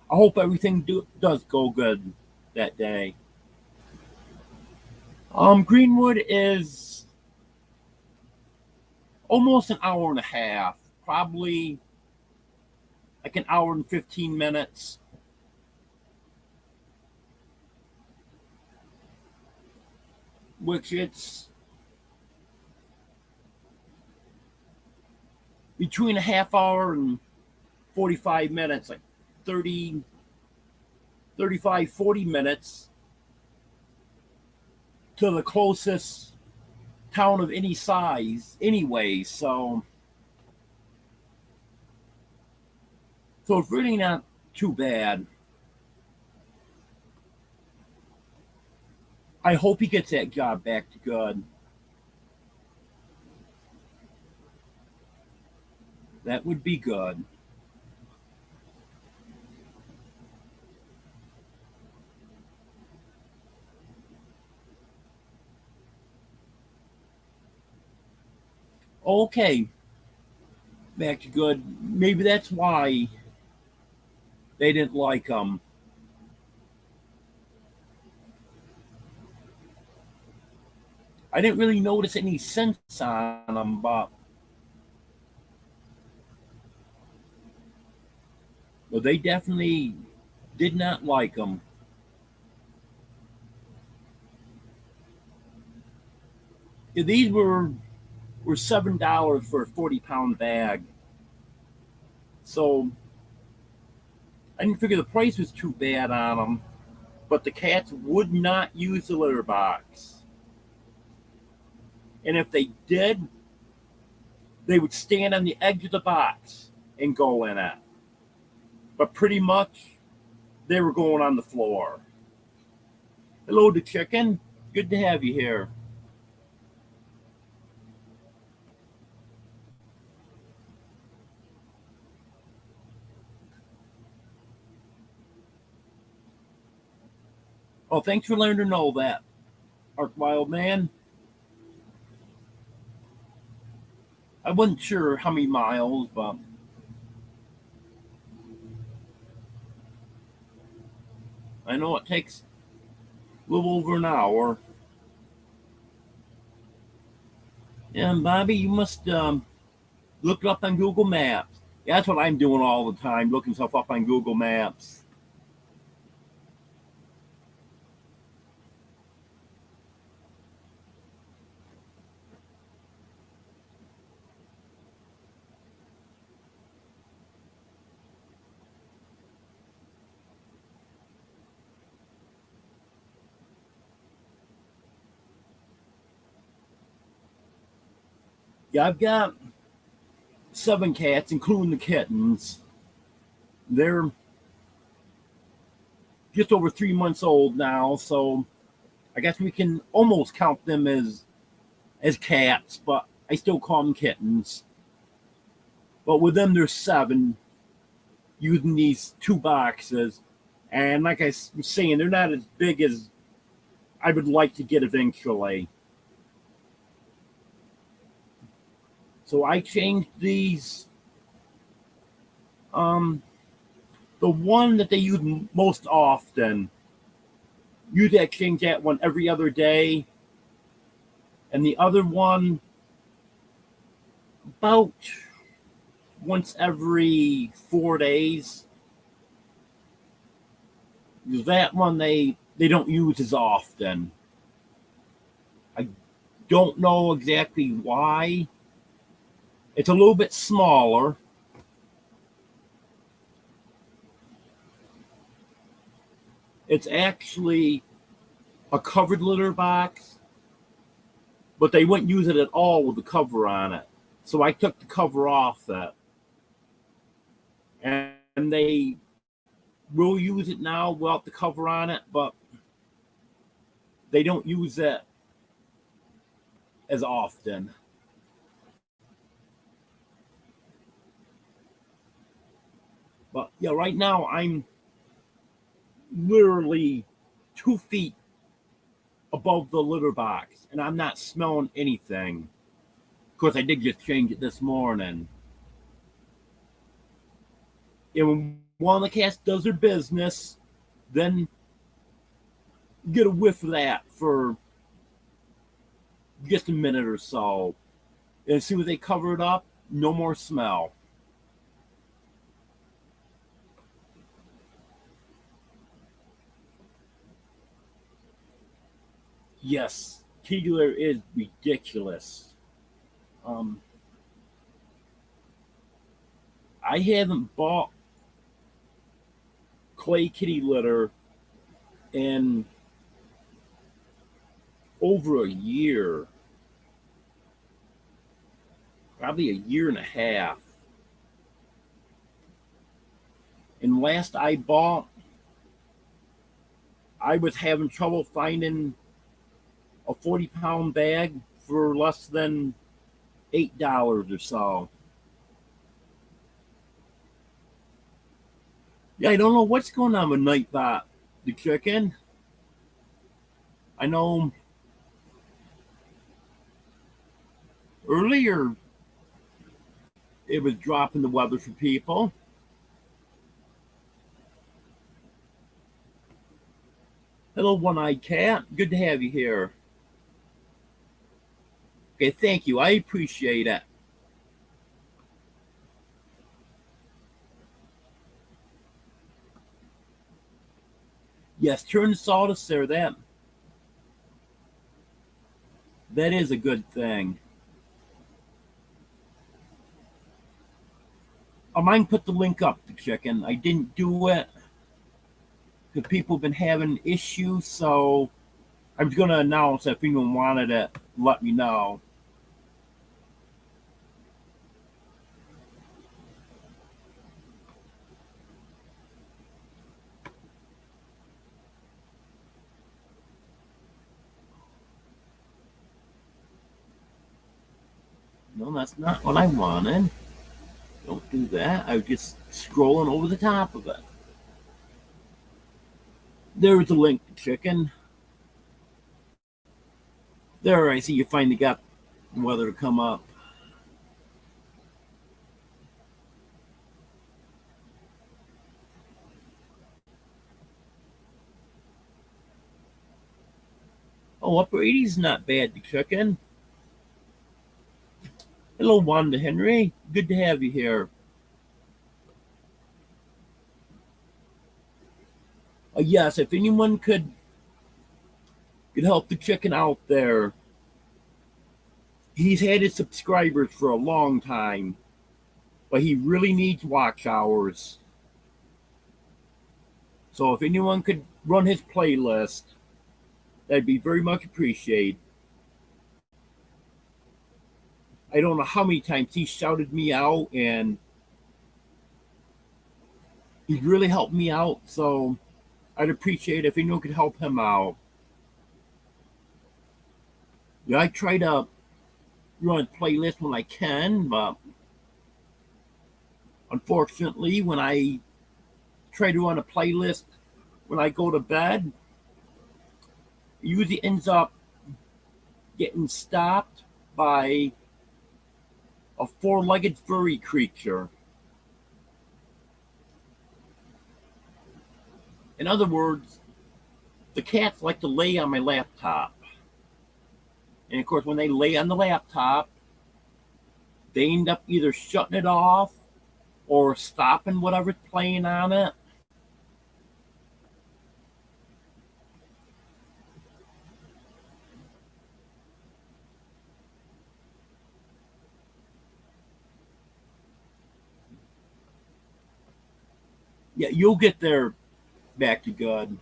I hope everything does go good that day. Greenwood is almost an hour and a half, probably like an hour and 15 minutes. Which it's between a half hour and 45 minutes, like 30, 35, 40 minutes to the closest town of any size anyway. So it's really not too bad. I hope he gets that job back to good. That would be good. Okay. Back to good. Maybe that's why they didn't like him. I didn't really notice any sense on him, but they definitely did not like him. These were $7 for a 40-pound bag. So I didn't figure the price was too bad on them, but the cats would not use the litter box. And if they did, they would stand on the edge of the box and go in it. But pretty much, they were going on the floor. Hello to Chicken. Good to have you here. Oh, thanks for letting her know that, Ark Wild Man. I wasn't sure how many miles, but I know it takes a little over an hour. And Bobby, you must look it up on Google Maps. Yeah, that's what I'm doing all the time, looking stuff up on Google Maps. Yeah, I've got 7 cats, including the kittens. They're just over 3 months old now, so I guess we can almost count them as cats, but I still call them kittens. But with them, there's 7 using these 2 boxes. And like I was saying, they're not as big as I would like to get eventually. So I changed these. The one that they use most often, usually I change that one every other day. And the other one, about once every 4 days. That one they don't use as often. I don't know exactly why. It's a little bit smaller. It's actually a covered litter box, but they wouldn't use it at all with the cover on it. So I took the cover off it. And they will use it now without the cover on it, but they don't use it as often. But yeah, right now I'm literally 2 feet above the litter box, and I'm not smelling anything. Of course, I did just change it this morning. And when one of the cats does their business, then get a whiff of that for just a minute or so. And as soon as they cover it up, no more smell. Yes, Keegler is ridiculous. Um, I haven't bought clay kitty litter in over a year, probably a year and a half. And last I bought, I was having trouble finding a 40-pound bag for less than $8 or so. Yeah, I don't know what's going on with Nightbot, the chicken. I know earlier it was dropping the weather for people. Hello, one-eyed cat. Good to have you here. Okay, thank you. I appreciate it. Yes, turn the sawdust there. That is a good thing. I might put the link up to chicken. I didn't do it because people have been having issues, so I'm going to announce if anyone wanted it, let me know. No, that's not what I wanted. Don't do that. I was just scrolling over the top of it. There's a link to chicken. There, I see you finally got the weather to come up. Oh, upper 80's not bad to chicken. Hello, Wanda Henry. Good to have you here. Yes, if anyone could help the chicken out there. He's had his subscribers for a long time, but he really needs watch hours. So if anyone could run his playlist, that'd be very much appreciated. I don't know how many times he shouted me out, and he really helped me out. So I'd appreciate if anyone could help him out. Yeah, I try to run a playlist when I can, but unfortunately, when I try to run a playlist when I go to bed, it usually ends up getting stopped by a four-legged furry creature. In other words, the cats like to lay on my laptop. And of course, when they lay on the laptop, they end up either shutting it off or stopping whatever's playing on it. Yeah, you'll get there back to good.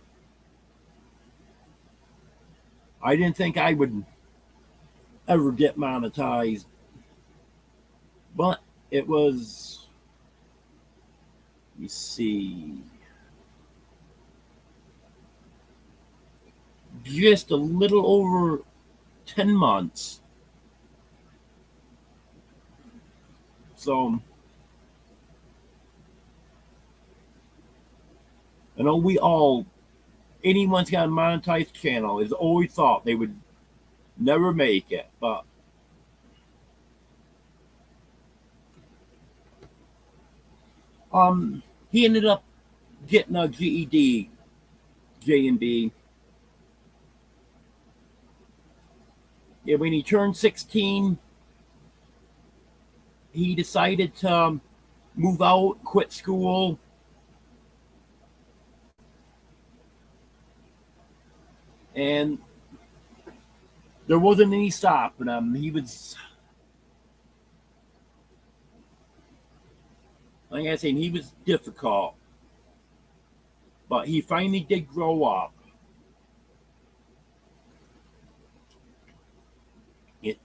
I didn't think I would ever get monetized, but it was, let me see, just a little over 10 months. So I know anyone's got a monetized channel has always thought they would never make it, but he ended up getting a GED, J&B. Yeah, when he turned 16, he decided to move out, quit school, and there wasn't any stopping him. He was, like I said, he was difficult, but he finally did grow up. It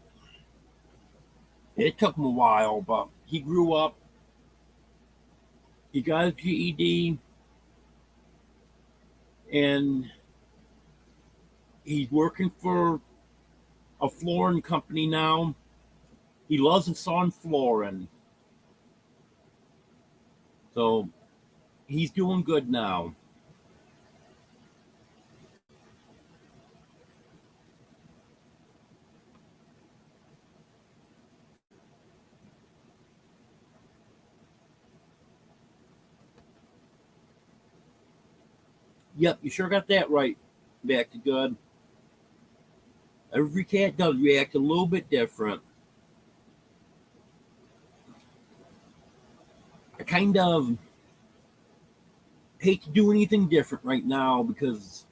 it took him a while, but he grew up. He got his GED, and he's working for a flooring company now. He loves installing flooring, so he's doing good now. Yep, you sure got that right. Back to good. Every cat does react a little bit different. I kind of hate to do anything different right now because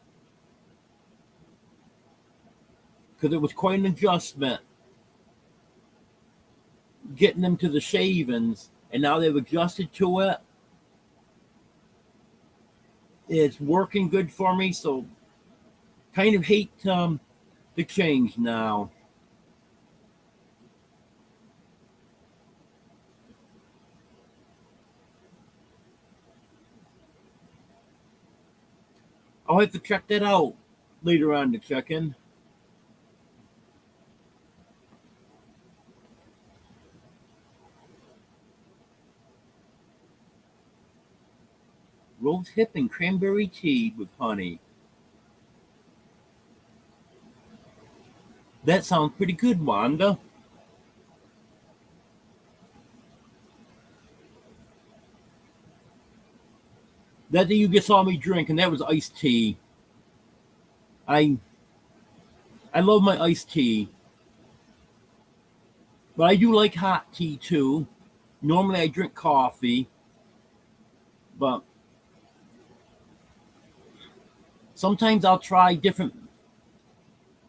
it was quite an adjustment getting them to the shavings, and now they've adjusted to it. It's working good for me, so kind of hate the change now. I'll have to check that out later on to check in. Rose hip and cranberry tea with honey. That sounds pretty good, Wanda. That you just saw me drink, and that was iced tea. I I love my iced tea, but I do like hot tea too. Normally I drink coffee, but sometimes I'll try different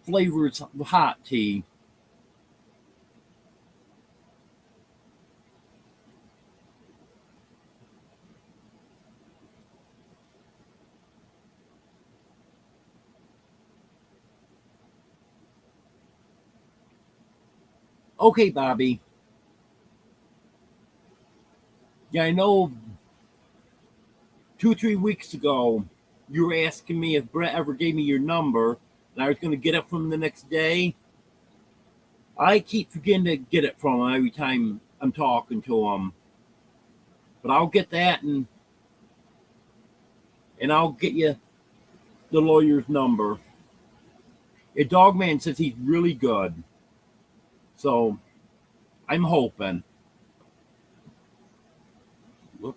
flavors of hot tea. Okay, Bobby. Yeah, I know 2, 3 weeks ago you were asking me if Brett ever gave me your number and I was going to get it from him the next day. I keep forgetting to get it from him every time I'm talking to him. But I'll get that and I'll get you the lawyer's number. A Dogman says he's really good. So I'm hoping. Whoops.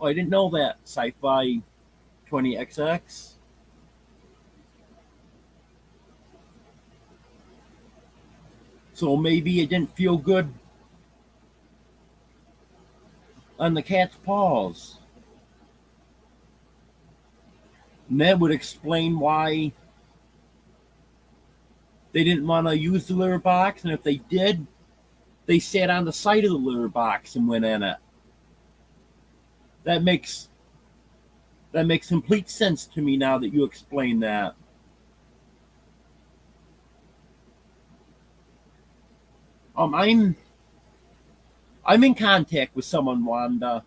Oh, I didn't know that. Sci-Fi 20XX. So maybe it didn't feel good on the cat's paws. And that would explain why they didn't want to use the litter box, and if they did, they sat on the side of the litter box and went in it. That makes that makes complete sense to me now that you explain that. Um, I'm I'm in contact with someone, Wanda.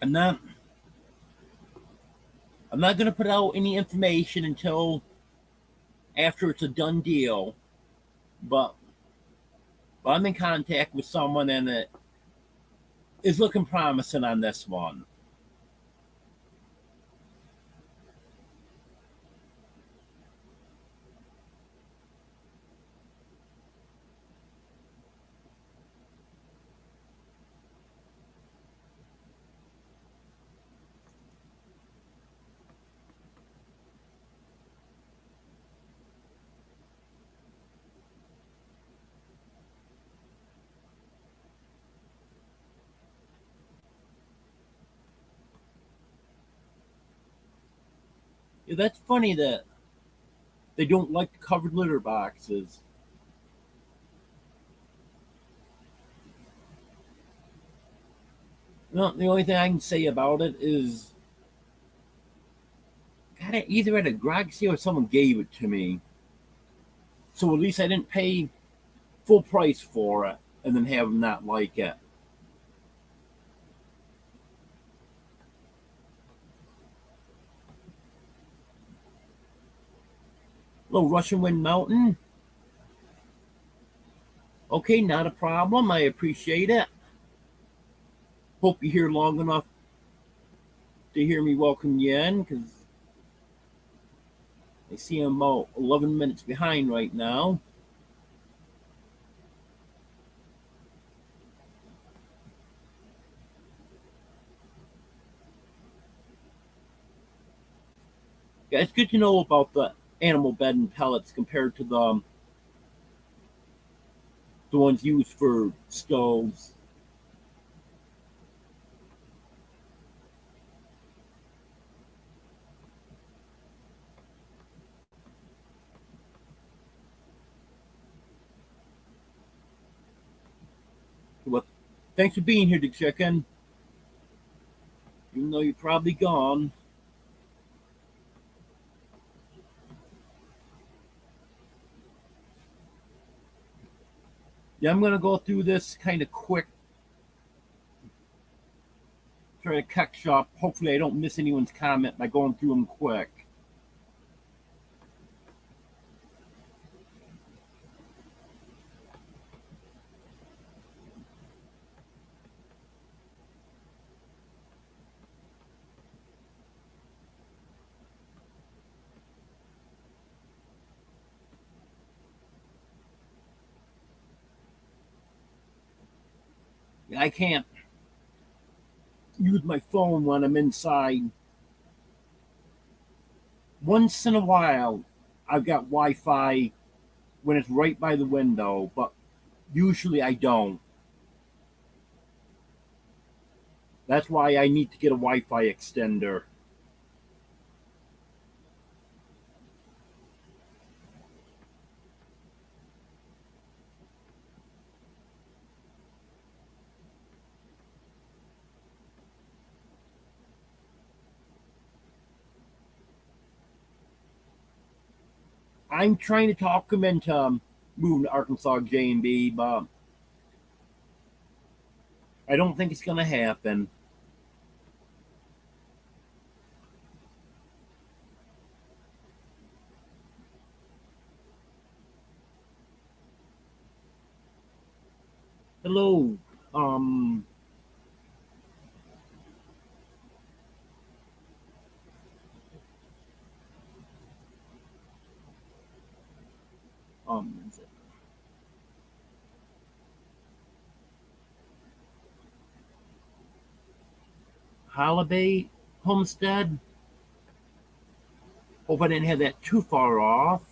I'm not I'm not gonna put out any information until after it's a done deal, but, I'm in contact with someone and it is looking promising on this one. Yeah, that's funny that they don't like the covered litter boxes. No, the only thing I can say about it is, got it either at a garage sale or someone gave it to me. So at least I didn't pay full price for it and then have them not like it. Little Russian Wind Mountain. Okay, not a problem. I appreciate it. Hope you're here long enough to hear me welcome you in because I see I'm about 11 minutes behind right now. Yeah, it's good to know about the animal bed and pellets compared to the ones used for stoves. Well, thanks for being here, the chicken. Even though you're probably gone. Yeah, I'm gonna go through this kind of quick, try to catch up. Hopefully, I don't miss anyone's comment by going through them quick. I can't use my phone when I'm inside. Once in a while, I've got Wi Fi when it's right by the window, but usually I don't. That's why I need to get a Wi Fi extender. I'm trying to talk him into moving to Arkansas J&B, but I don't think it's going to happen. Hello. Um, is it Holiday Homestead? Hope I didn't have that too far off.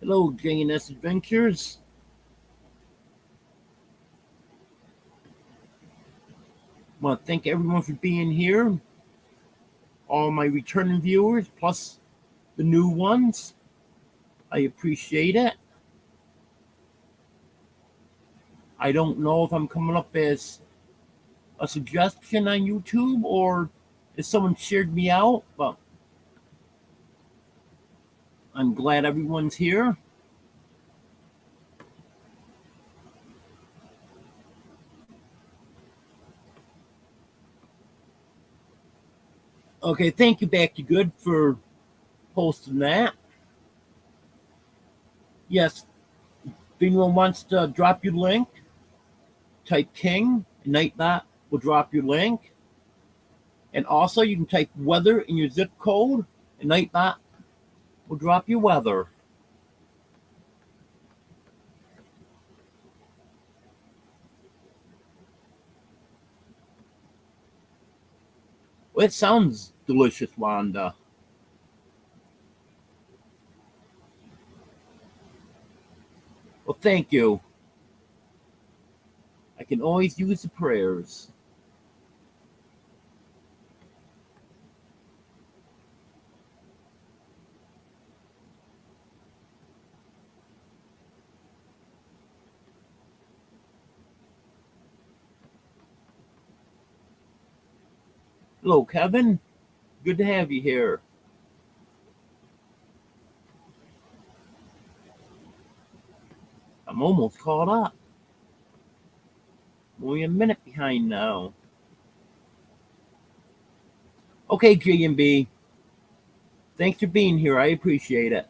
Hello, J&S Adventures. I want to thank everyone for being here. All my returning viewers, plus the new ones. I appreciate it. I don't know if I'm coming up as a suggestion on YouTube or if someone shared me out, but I'm glad everyone's here. Okay, thank you, Back to Good, for posting that. Yes, if anyone wants to drop your link, type King, and Nightbot will drop your link. And also, you can type weather in your zip code, and Nightbot will drop your weather. Well, it sounds delicious, Wanda. Well, thank you. I can always use the prayers. Hello, Kevin. Good to have you here. I'm almost caught up. I'm only a minute behind now. Okay, G&B. Thanks for being here. I appreciate it.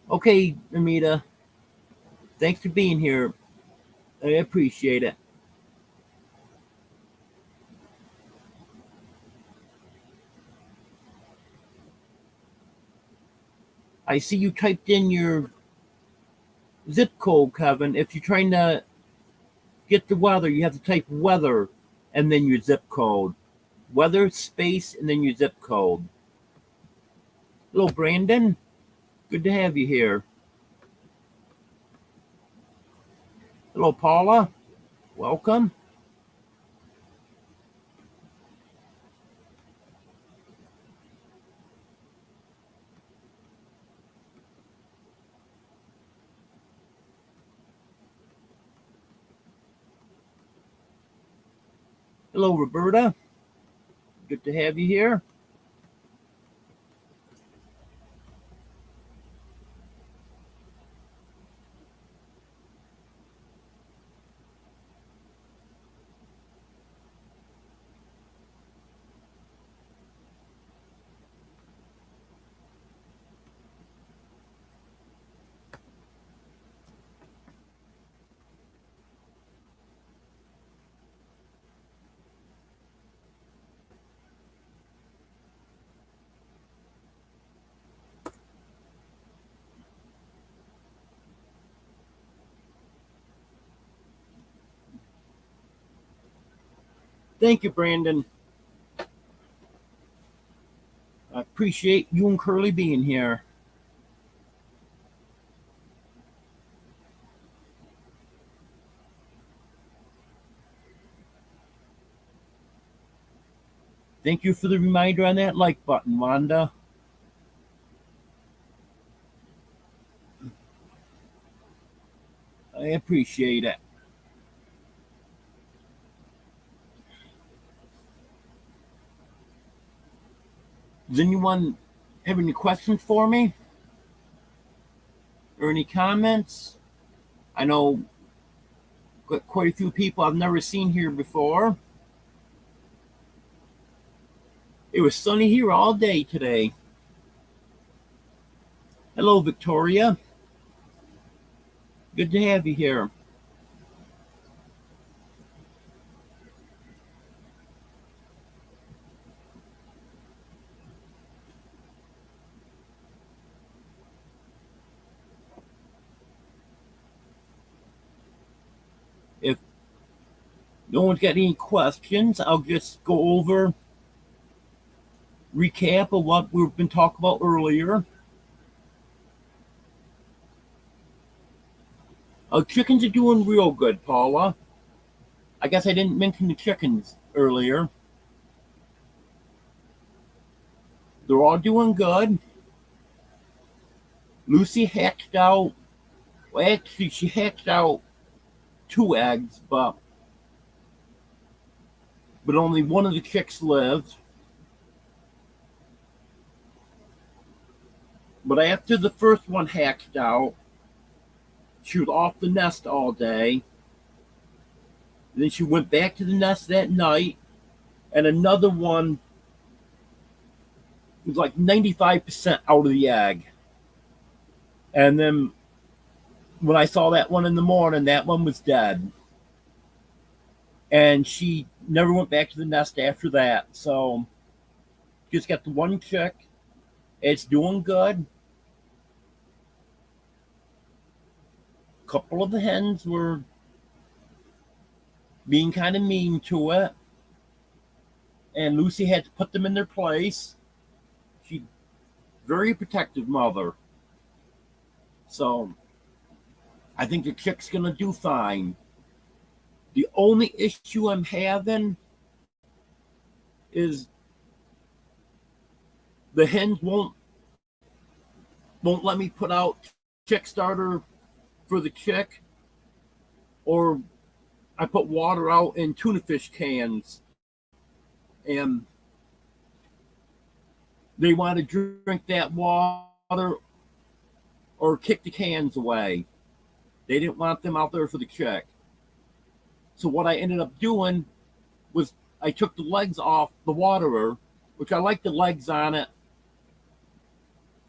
Okay, Amita. Thanks for being here. I appreciate it. I see you typed in your zip code, Kevin. If you're trying to get the weather, you have to type weather and then your zip code. Weather space and then your zip code. Hello, Brandon. Good to have you here. Hello, Paula. Welcome. Hello, Roberta. Good to have you here. Thank you, Brandon. I appreciate you and Curly being here. Thank you for the reminder on that like button, Wanda. I appreciate it. Does anyone have any questions for me? Or any comments? I know quite a few people I've never seen here before. It was sunny here all day today. Hello, Victoria. Good to have you here. If no one's got any questions, I'll just go over recap of what we've been talking about earlier. Chickens are doing real good, Paula. I guess I didn't mention the chickens earlier. They're all doing good. Lucy hatched out. Well, actually, she hatched out 2 eggs, but only one of the chicks lived. But after the first one hatched out, she was off the nest all day. Then she went back to the nest that night, and another one was like 95% out of the egg. And then when I saw that one in the morning, that one was dead. And she never went back to the nest after that. So just got the one chick. It's doing good. A couple of the hens were being kind of mean to it. And Lucy had to put them in their place. She's very protective mother. So I think the chick's going to do fine. The only issue I'm having is the hens won't let me put out chick starter for the chick, or I put water out in tuna fish cans, and they want to drink that water or kick the cans away. They didn't want them out there for the chick. So what I ended up doing was I took the legs off the waterer, which I like the legs on it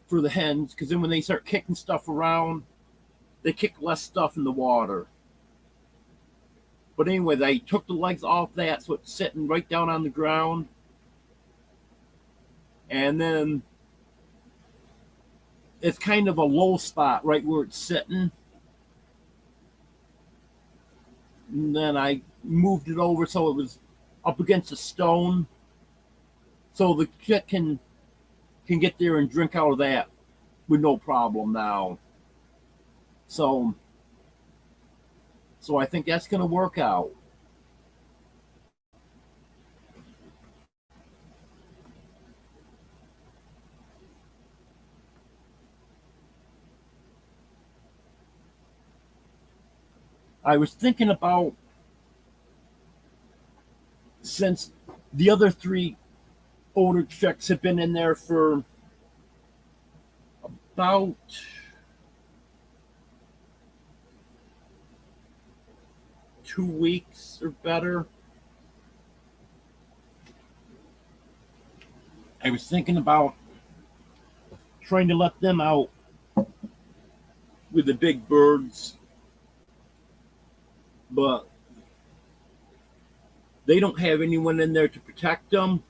for the hens, because then when they start kicking stuff around, they kick less stuff in the water. But anyway, they took the legs off that, so it's sitting right down on the ground. And then it's kind of a low spot right where it's sitting. And then I moved it over so it was up against a stone, so the chick can get there and drink out of that with no problem now. So I think that's going to work out. I was thinking about, since the other 3 older chicks have been in there for about 2 weeks or better, I was thinking about trying to let them out with the big birds, but they don't have anyone in there to protect them.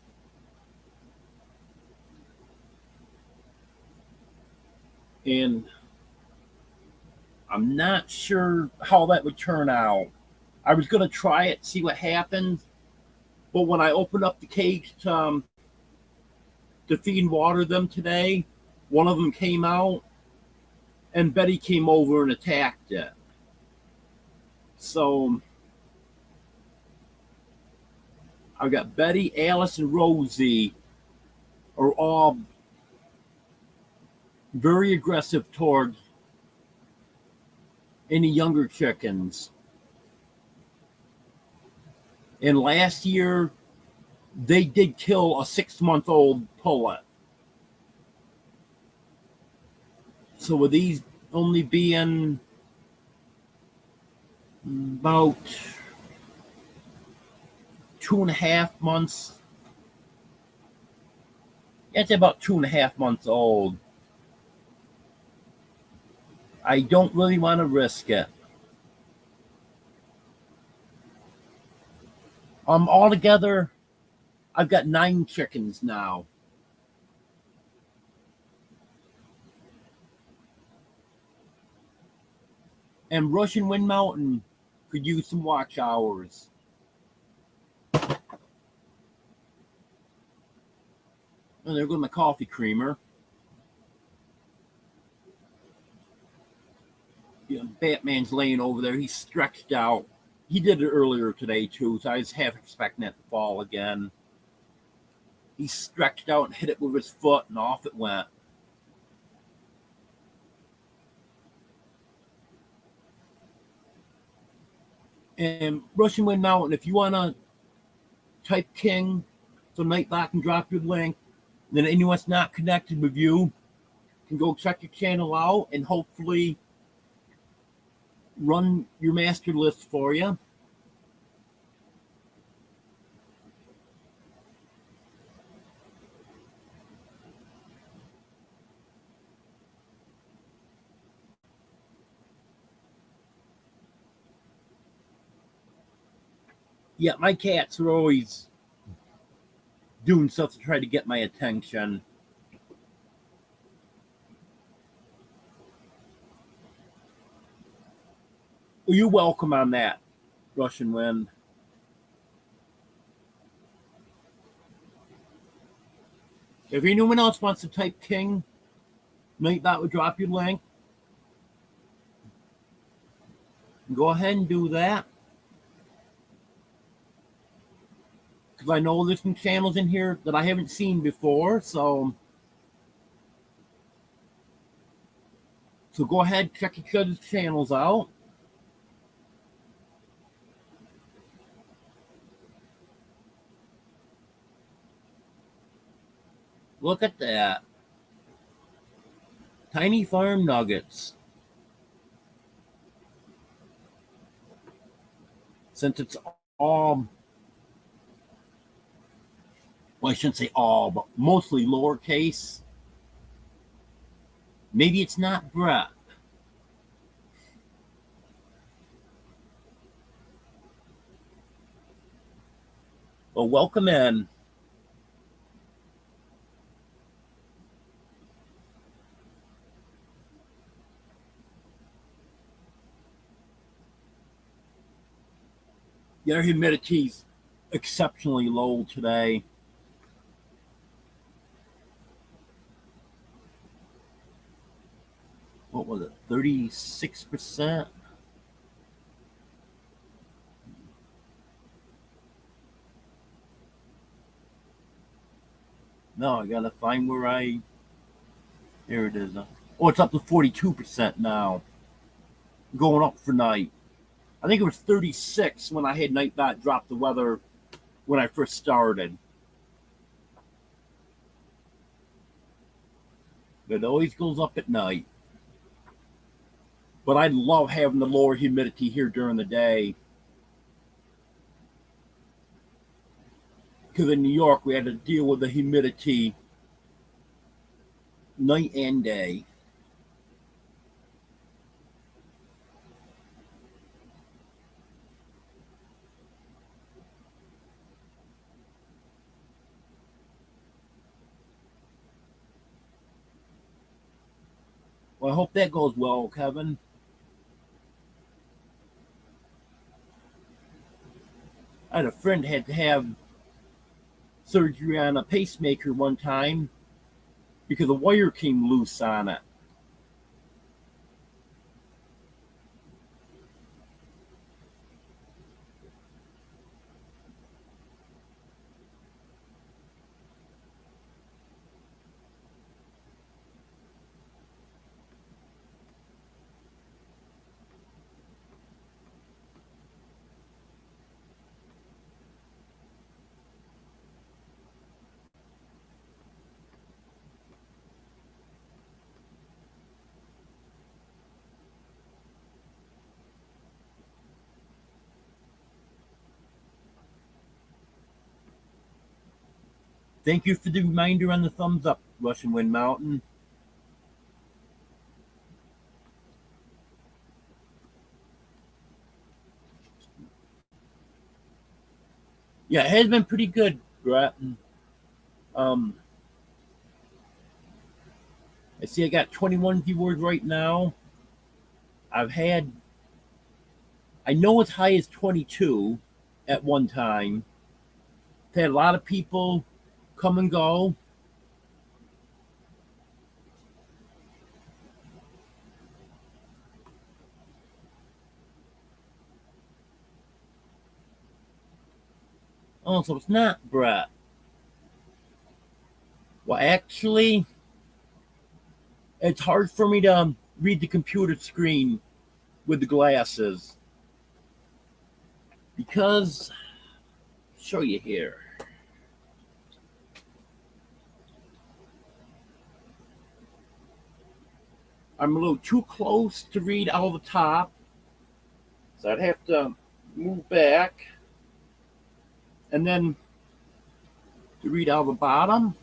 And I'm not sure how that would turn out. I was going to try it, see what happens, But when I opened up the cage to feed and water them today, one of them came out, and Betty came over and attacked it. So I've got Betty, Alice, and Rosie are all very aggressive toward any younger chickens. And last year, they did kill a 6-month-old pullet. So with these only being about 2.5 months, it's about 2.5 months old, I don't really want to risk it. Altogether, I've got 9 chickens now. And Russian Wind Mountain could use some watch hours. And there goes my coffee creamer. Yeah, Batman's laying over there. He's stretched out. He did it earlier today, too, so I was half expecting it to fall again. He stretched out and hit it with his foot, and off it went. And Russian Wind Mountain, if you want to type King so Nightbot can drop your link, then anyone that's not connected with you can go check your channel out and hopefully run your master list for you. Yeah, my cats are always doing stuff to try to get my attention. You're welcome on that, Russian Wind. If anyone else wants to type King, Nightbot will drop your link. Go ahead and do that. Because I know there's some channels in here that I haven't seen before, so go ahead, check each other's channels out. Look at that. Tiny Farm Nuggets. Since it's all, well, I shouldn't say all, but mostly lowercase, maybe it's not Brett. Well, welcome in. Their humidity's exceptionally low today. What was it? 36%? No, I gotta find where there it is. Oh, it's up to 42% now. Going up for night. I think it was 36 when I had Nightbot drop the weather when I first started. But it always goes up at night. But I love having the lower humidity here during the day. Because in New York, we had to deal with the humidity night and day. Well, I hope that goes well, Kevin. I had a friend had to have surgery on a pacemaker one time because a wire came loose on it. Thank you for the reminder on the thumbs up, Russian Wind Mountain. Yeah, it has been pretty good, Brett. Um, I see I got 21 viewers right now. I've had, I know as high as 22 at one time. I've had a lot of people come and go. Oh, so it's not Brett. Well, actually, it's hard for me to read the computer screen with the glasses because, I'll show you here. I'm a little too close to read out of the top, so I'd have to move back. And then to read out of the bottom,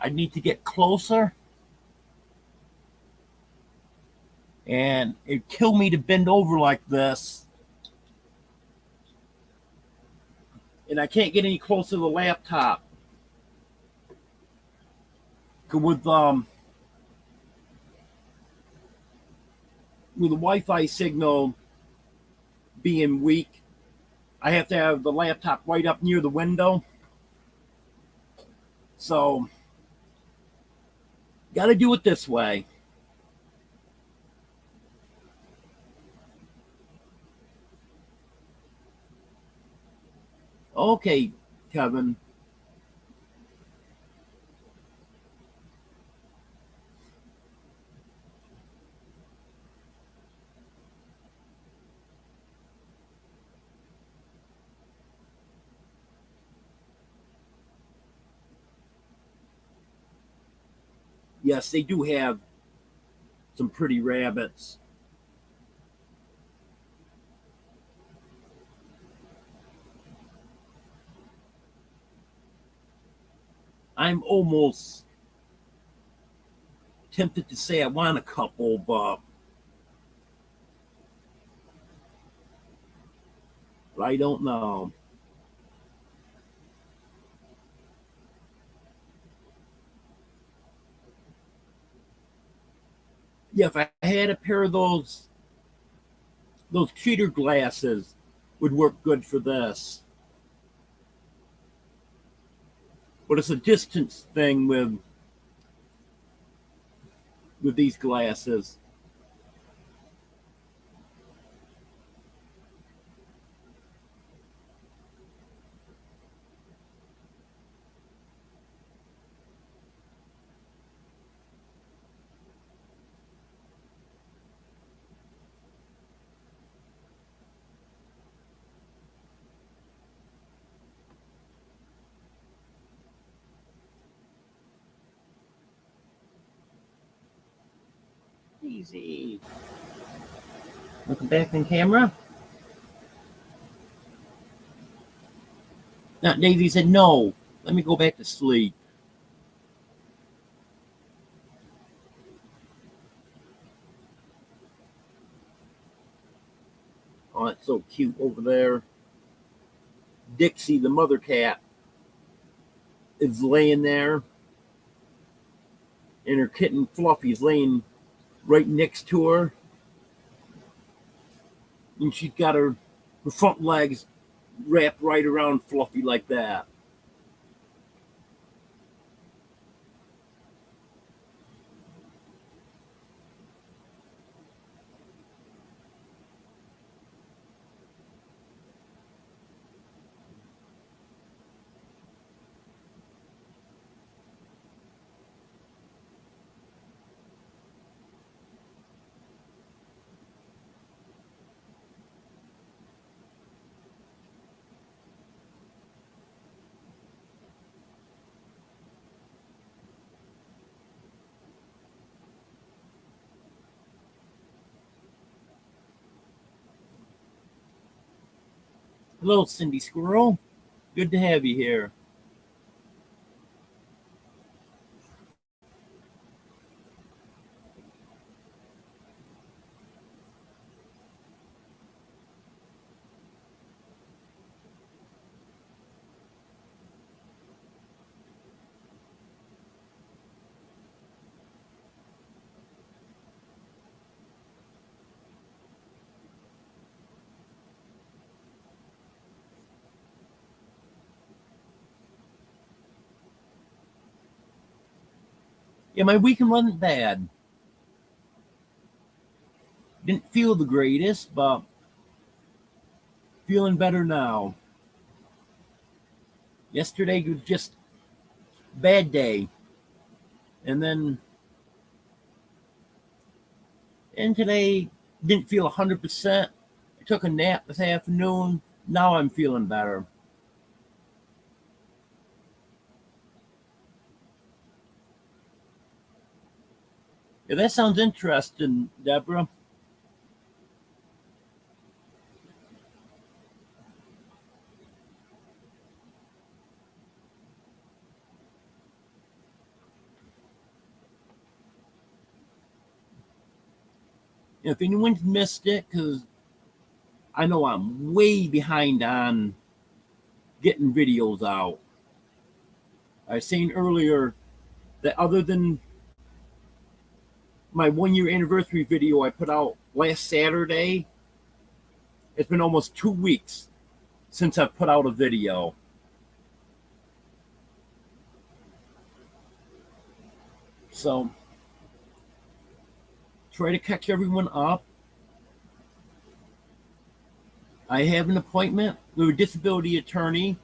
I'd need to get closer. And it'd kill me to bend over like this. And I can't get any closer to the laptop. With the Wi-Fi signal being weak, I have to have the laptop right up near the window. So, got to do it this way. Okay, Kevin. Yes, they do have some pretty rabbits. I'm almost tempted to say I want a couple, but I don't know. Yeah, if I had a pair of those cheater glasses would work good for this. But it's a distance thing with these glasses. Easy. Looking back in camera. Now Daisy said, no, let me go back to sleep. Oh, it's so cute over there. Dixie, the mother cat, is laying there. And her kitten Fluffy is laying right next to her. And she's got her front legs wrapped right around Fluffy like that. Hello, Cindy Squirrel. Good to have you here. Yeah, my weekend wasn't bad. Didn't feel the greatest, but feeling better now. Yesterday was just bad day. And then and today didn't feel 100%. I took a nap this afternoon. Now I'm feeling better. Yeah, that sounds interesting, Deborah. If anyone's missed it, because I know I'm way behind on getting videos out. I was saying earlier that other than my 1 year anniversary video I put out last Saturday, it's been almost 2 weeks since I've put out a video. So try to catch everyone up. I have an appointment with a disability attorney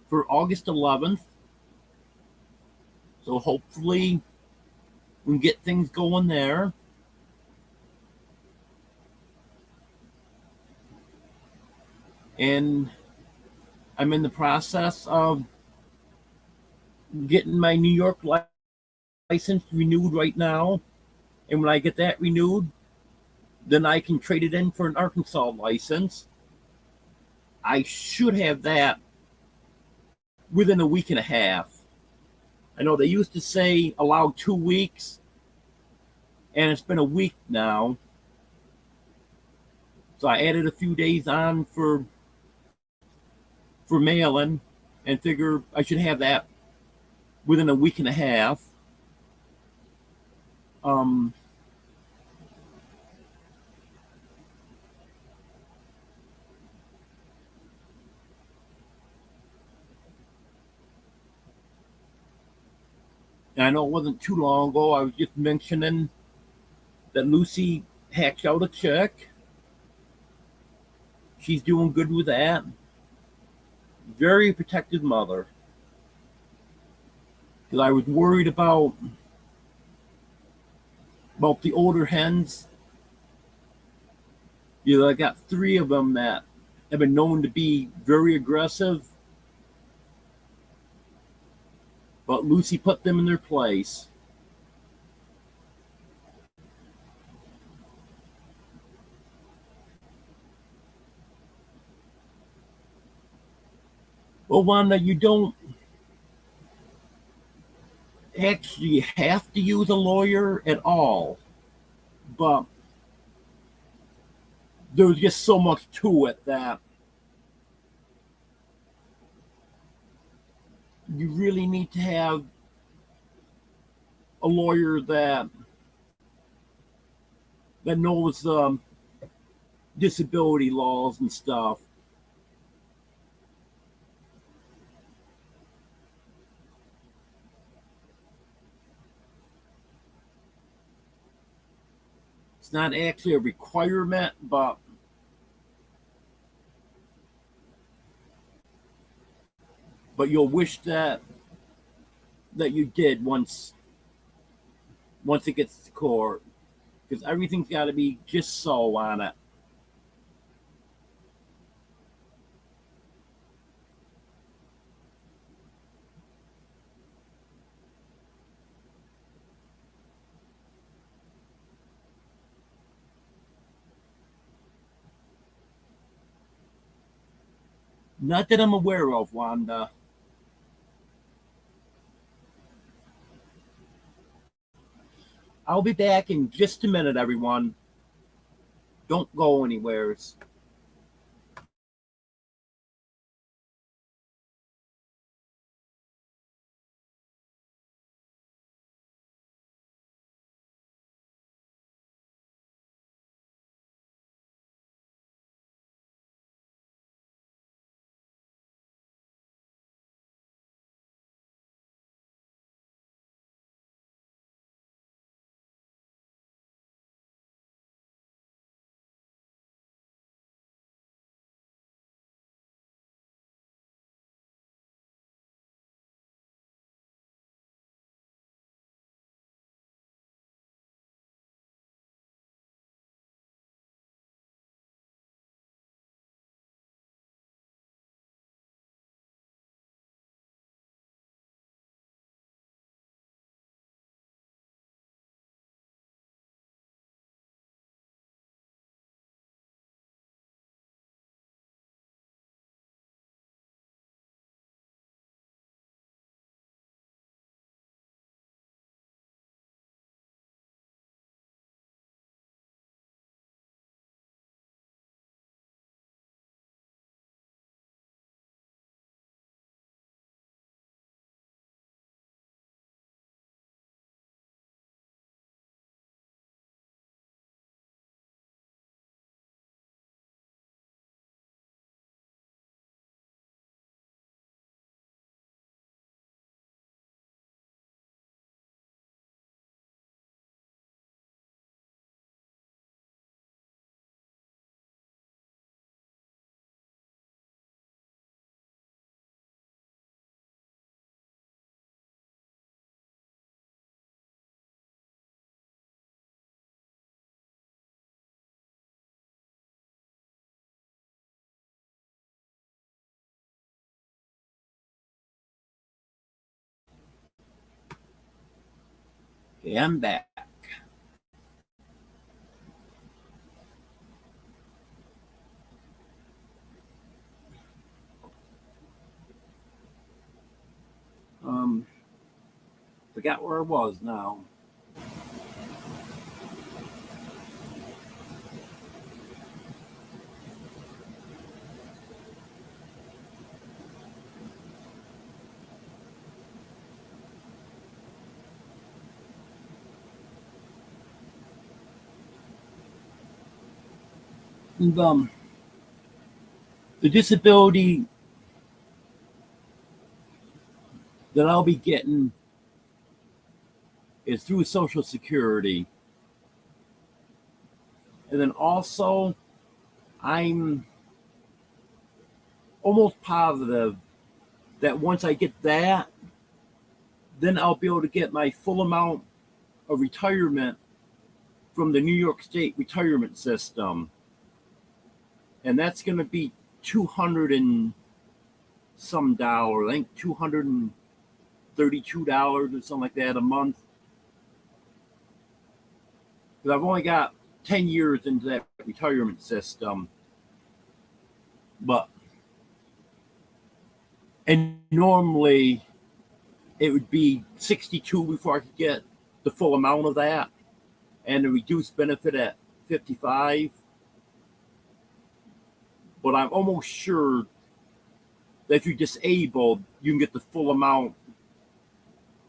for August 11th. So hopefully we can get things going there. And I'm in the process of getting my New York license renewed right now. And when I get that renewed, then I can trade it in for an Arkansas license. I should have that within a week and a half. I know they used to say allow 2 weeks, and it's been a week now. So I added a few days on for mailing, and figure I should have that within a week and a half. Um, and I know it wasn't too long ago. I was just mentioning that Lucy hatched out a chick. She's doing good with that. Very protective mother. Because I was worried about the older hens. I got three of them that have been known to be very aggressive, but Lucy put them in their place. Well, Wanda, you don't actually have to use a lawyer at all, but there's just so much to it that you really need to have a lawyer that knows disability laws and stuff. It's not actually a requirement, but you'll wish that you did once it gets to court, because everything's got to be just so on it. Not that I'm aware of, Wanda. I'll be back in just a minute, everyone. Don't go anywhere. Okay, I'm back. Um, Forgot where I was now. And, the disability that I'll be getting is through Social Security. And then also, I'm almost positive that once I get that, then I'll be able to get my full amount of retirement from the New York State retirement system. And that's going to be 200 and some dollars, I think $232 or something like that a month. Because I've only got 10 years into that retirement system. But, and normally it would be 62 before I could get the full amount of that, and the reduced benefit at 55. But I'm almost sure that if you're disabled, you can get the full amount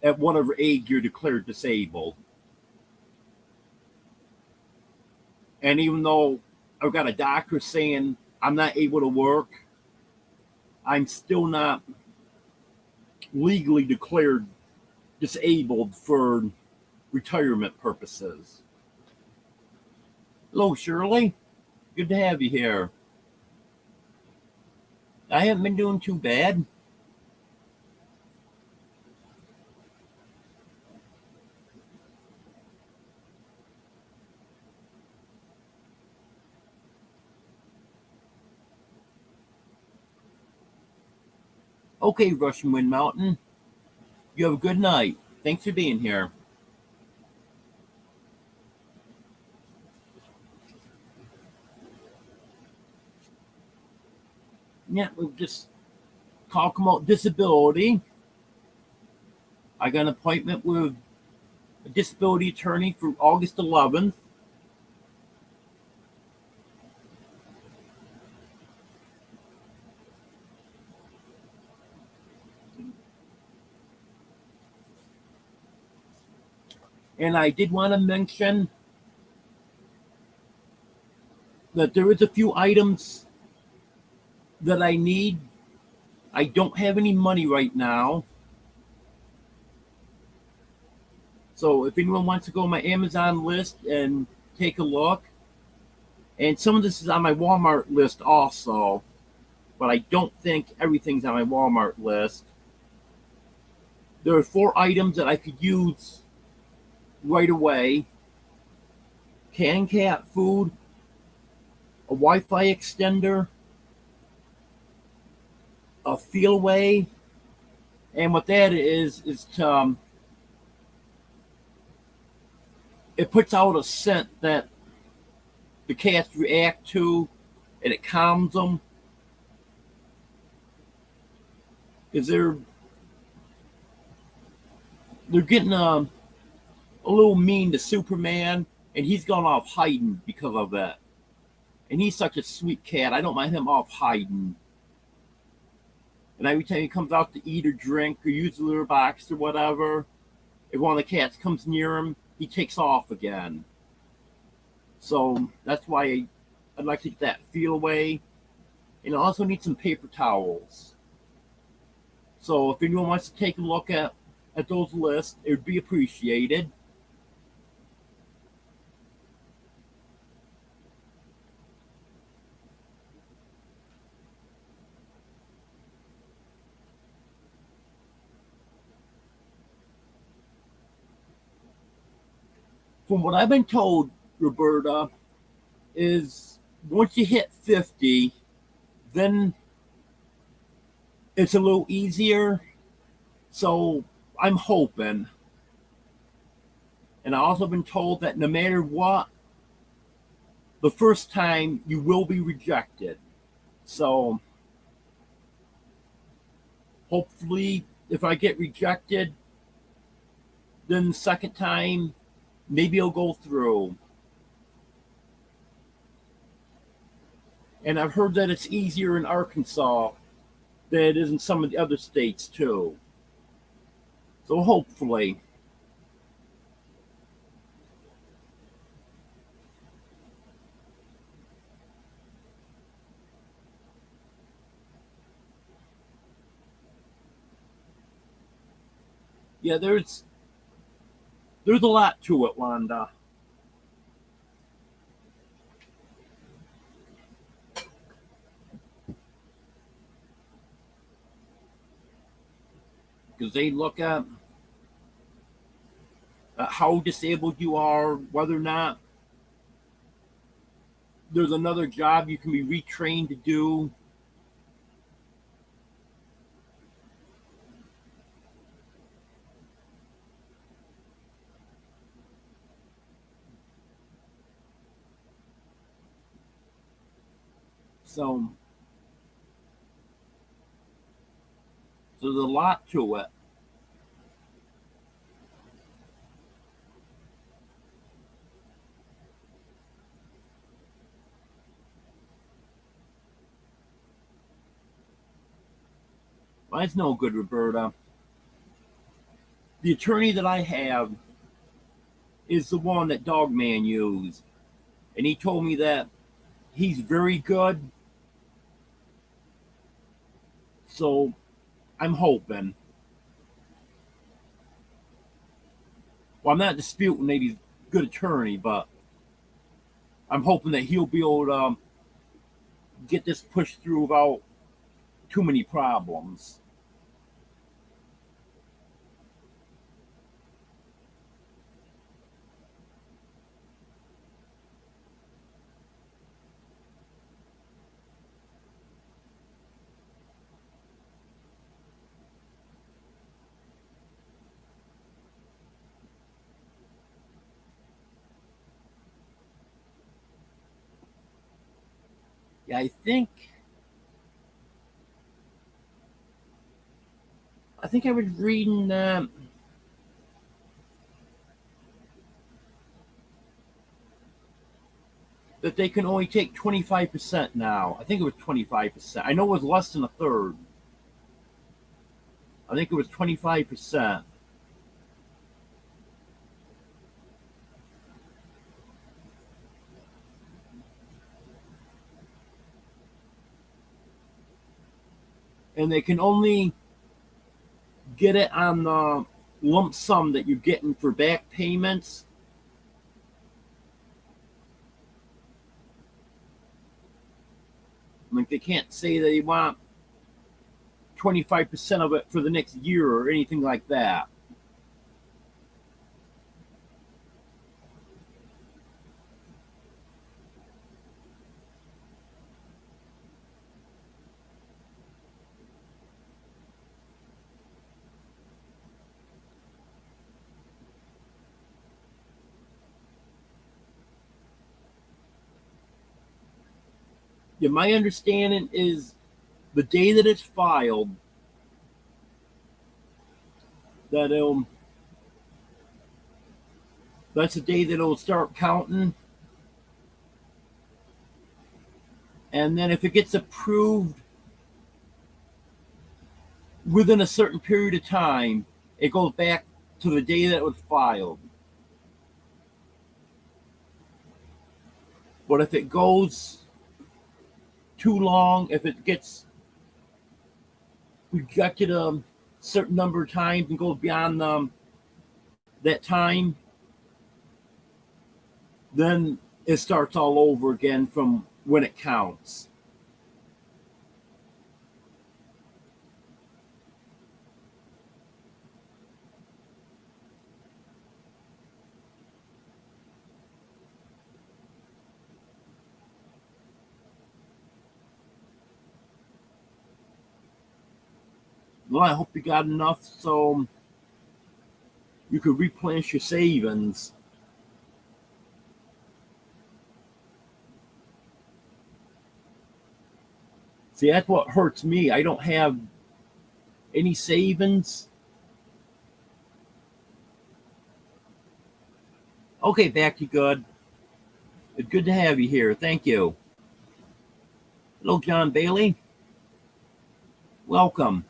at whatever age you're declared disabled. And even though I've got a doctor saying I'm not able to work, I'm still not legally declared disabled for retirement purposes. Hello, Shirley. Good to have you here. I haven't been doing too bad. Okay, Russian Wind Mountain. You have a good night. Thanks for being here. Yeah, we'll just talk about disability. I got an appointment with a disability attorney for August 11th. And I did want to mention that there is a few items that I need. I don't have any money right now. So if anyone wants to go on my Amazon list and take a look, and some of this is on my Walmart list also, but I don't think everything's on my Walmart list. There are 4 items that I could use right away: canned cat food, a Wi-Fi extender, a Feelaway, and what that is it puts out a scent that the cats react to, and it calms them because they're getting a little mean to Superman, and he's gone off hiding because of that. And he's such a sweet cat. I don't mind him off hiding. And every time he comes out to eat or drink or use the litter box or whatever, if one of the cats comes near him, he takes off again. So that's why I'd like to get that Feelaway. And I also need some paper towels. So if anyone wants to take a look at those lists, it would be appreciated. From what I've been told, Roberta, is once you hit 50, then it's a little easier. So I'm hoping. And I also been told that no matter what, the first time you will be rejected. So hopefully, if I get rejected, then the second time, maybe it'll go through. And I've heard that it's easier in Arkansas than it is in some of the other states, too. So hopefully. Yeah, there's a lot to it, Wanda. Because they look at how disabled you are, whether or not there's another job you can be retrained to do. So, so there's a lot to it. That's no good, Roberta. The attorney that I have is the one that Dogman used. And he told me that he's very good. So I'm hoping. Well, I'm not disputing that he's a good attorney, but I'm hoping that he'll be able to get this pushed through without too many problems. Yeah, think I was reading that they can only take 25% now. I think it was 25%. I know it was less than a third. I think it was 25%. And they can only get it on the lump sum that you're getting for back payments. Like, they can't say they want 25% of it for the next year or anything like that. Yeah, my understanding is the day that it's filed, that that's the day that it'll start counting. And then if it gets approved within a certain period of time, it goes back to the day that it was filed. But if it goes too long, if it gets rejected a certain number of times and goes beyond that time, then it starts all over again from when it counts. Well, I hope you got enough so you could replenish your savings. See, that's what hurts me. I don't have any savings. Okay, back to good. It's good to have you here. Thank you. Hello, John Bailey. Welcome.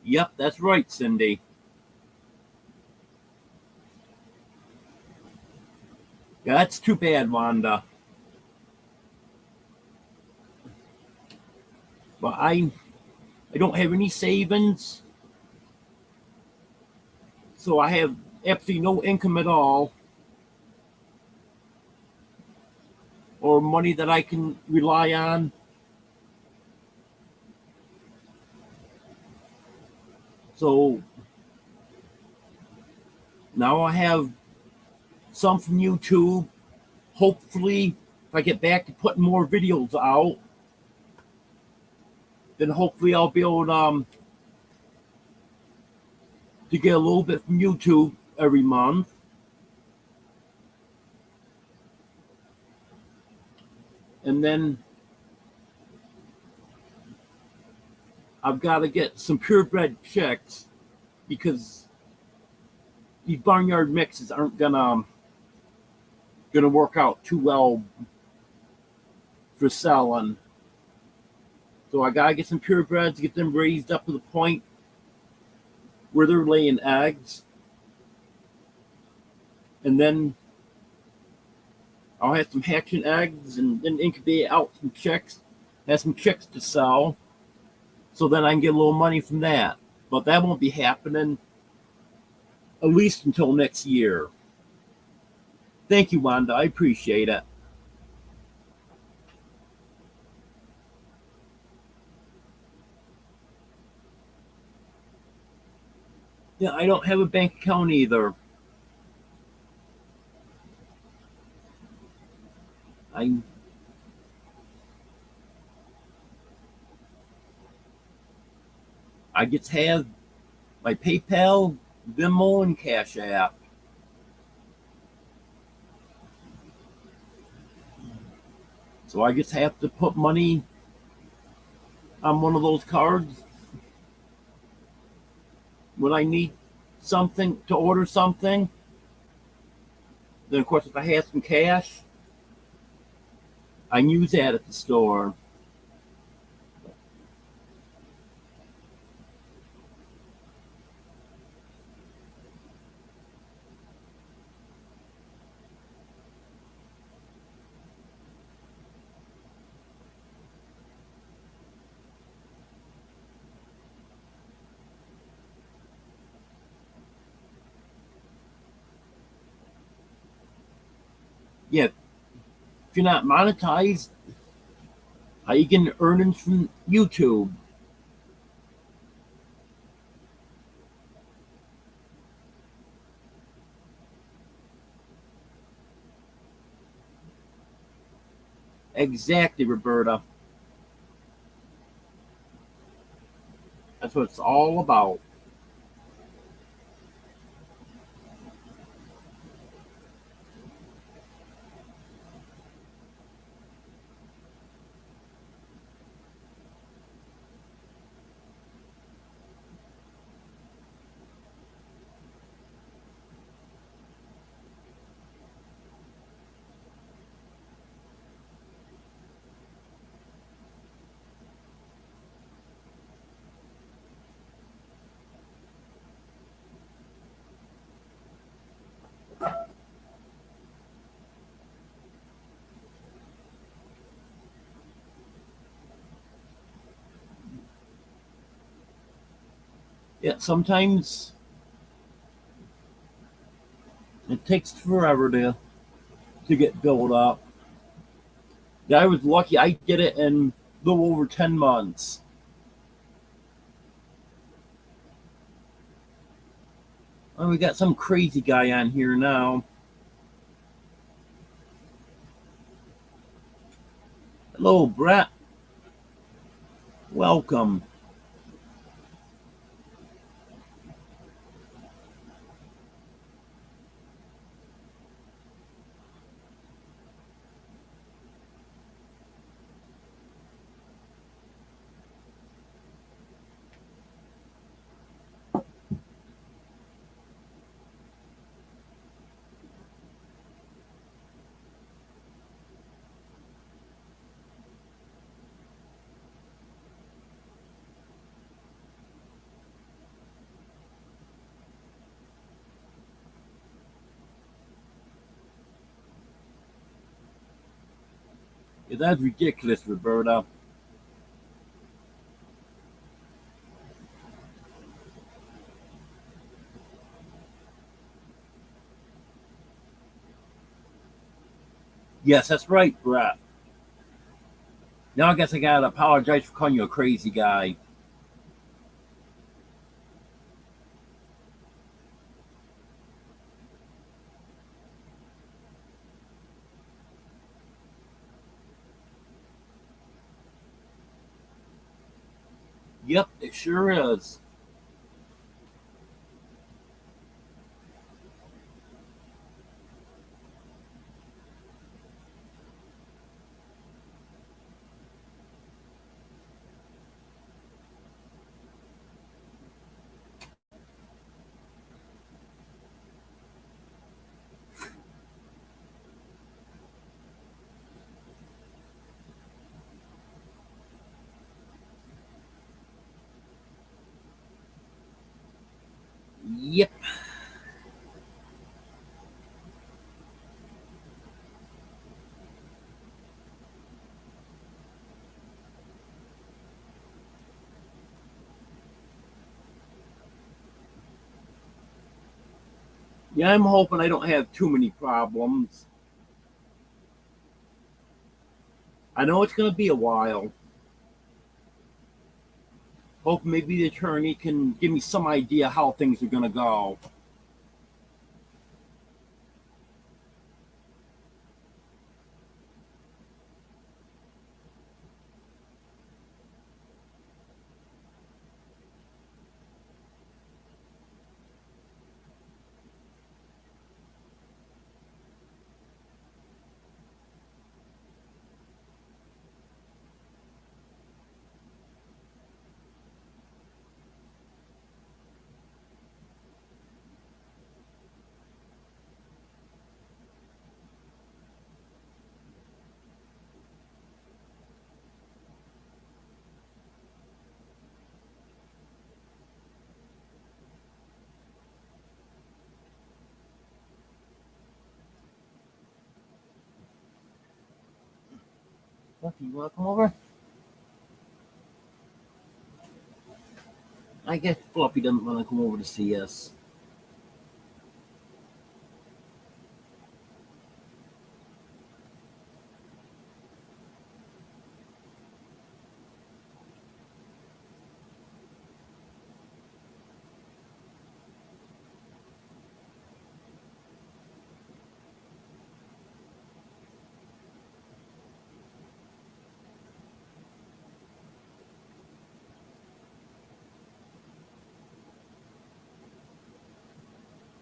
Yep, that's right, Cindy. Yeah, that's too bad, Wanda. But I don't have any savings, so I have absolutely no income at all, or money that I can rely on. So now I have some from YouTube. Hopefully, if I get back to putting more videos out, then hopefully I'll be able to get a little bit from YouTube every month. And then I've got to get some purebred chicks because these barnyard mixes aren't gonna work out too well for selling. So I gotta get some purebreds, get them raised up to the point where they're laying eggs, and then I'll have some hatching eggs and then incubate out some chicks, have some chicks to sell, so then I can get a little money from that. But that won't be happening at least until next year. Thank you, Wanda. I appreciate it. Yeah, I don't have a bank account either. I just have my PayPal, Venmo, and Cash App. So I just have to put money on one of those cards when I need something to order something. Then, of course, if I have some cash, I can use that at the store. Yeah, if you're not monetized, how you getting earnings from YouTube? Exactly, Roberta. That's what it's all about. Yeah, sometimes it takes forever to get built up. Yeah, I was lucky. I did it in a little over 10 months. And we got some crazy guy on here now. Hello, Brett. Welcome. Yeah, that's ridiculous, Roberta. Yes, that's right, Brett. Now I guess I gotta apologize for calling you a crazy guy. Yep, it sure is. Yep. Yeah, I'm hoping I don't have too many problems. I know it's gonna be a while. Hope maybe the attorney can give me some idea how things are gonna go. Fluffy, you want to come over? I guess Fluffy doesn't want to come over to see us.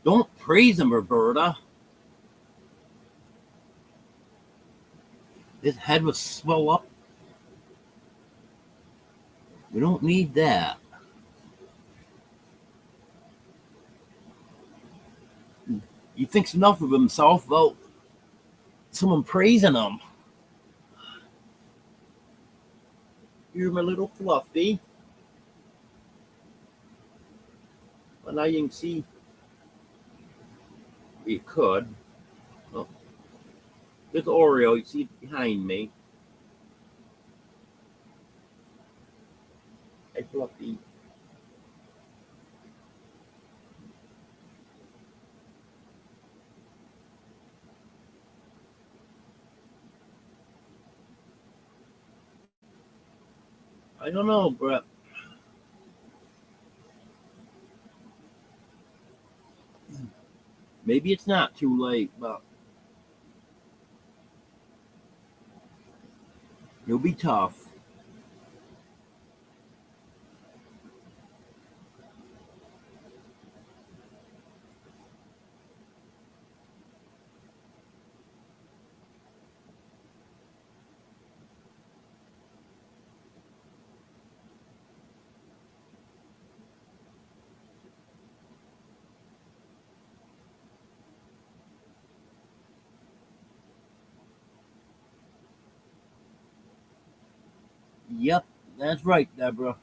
Don't praise him, Roberta. His head was swell up. We don't need that. He thinks enough of himself without someone praising him. You're my little Fluffy. Well, now you can see. You could. Oh, there's Oreo. You see it behind me. Hey, Fluffy. I don't know, Brett. Maybe it's not too late, but it'll be tough. Yep, that's right, Deborah.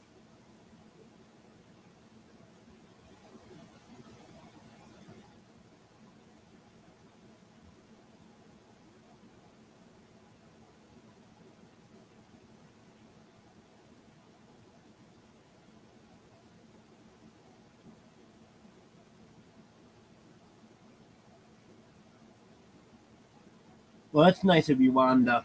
Well, that's nice of you, Wanda.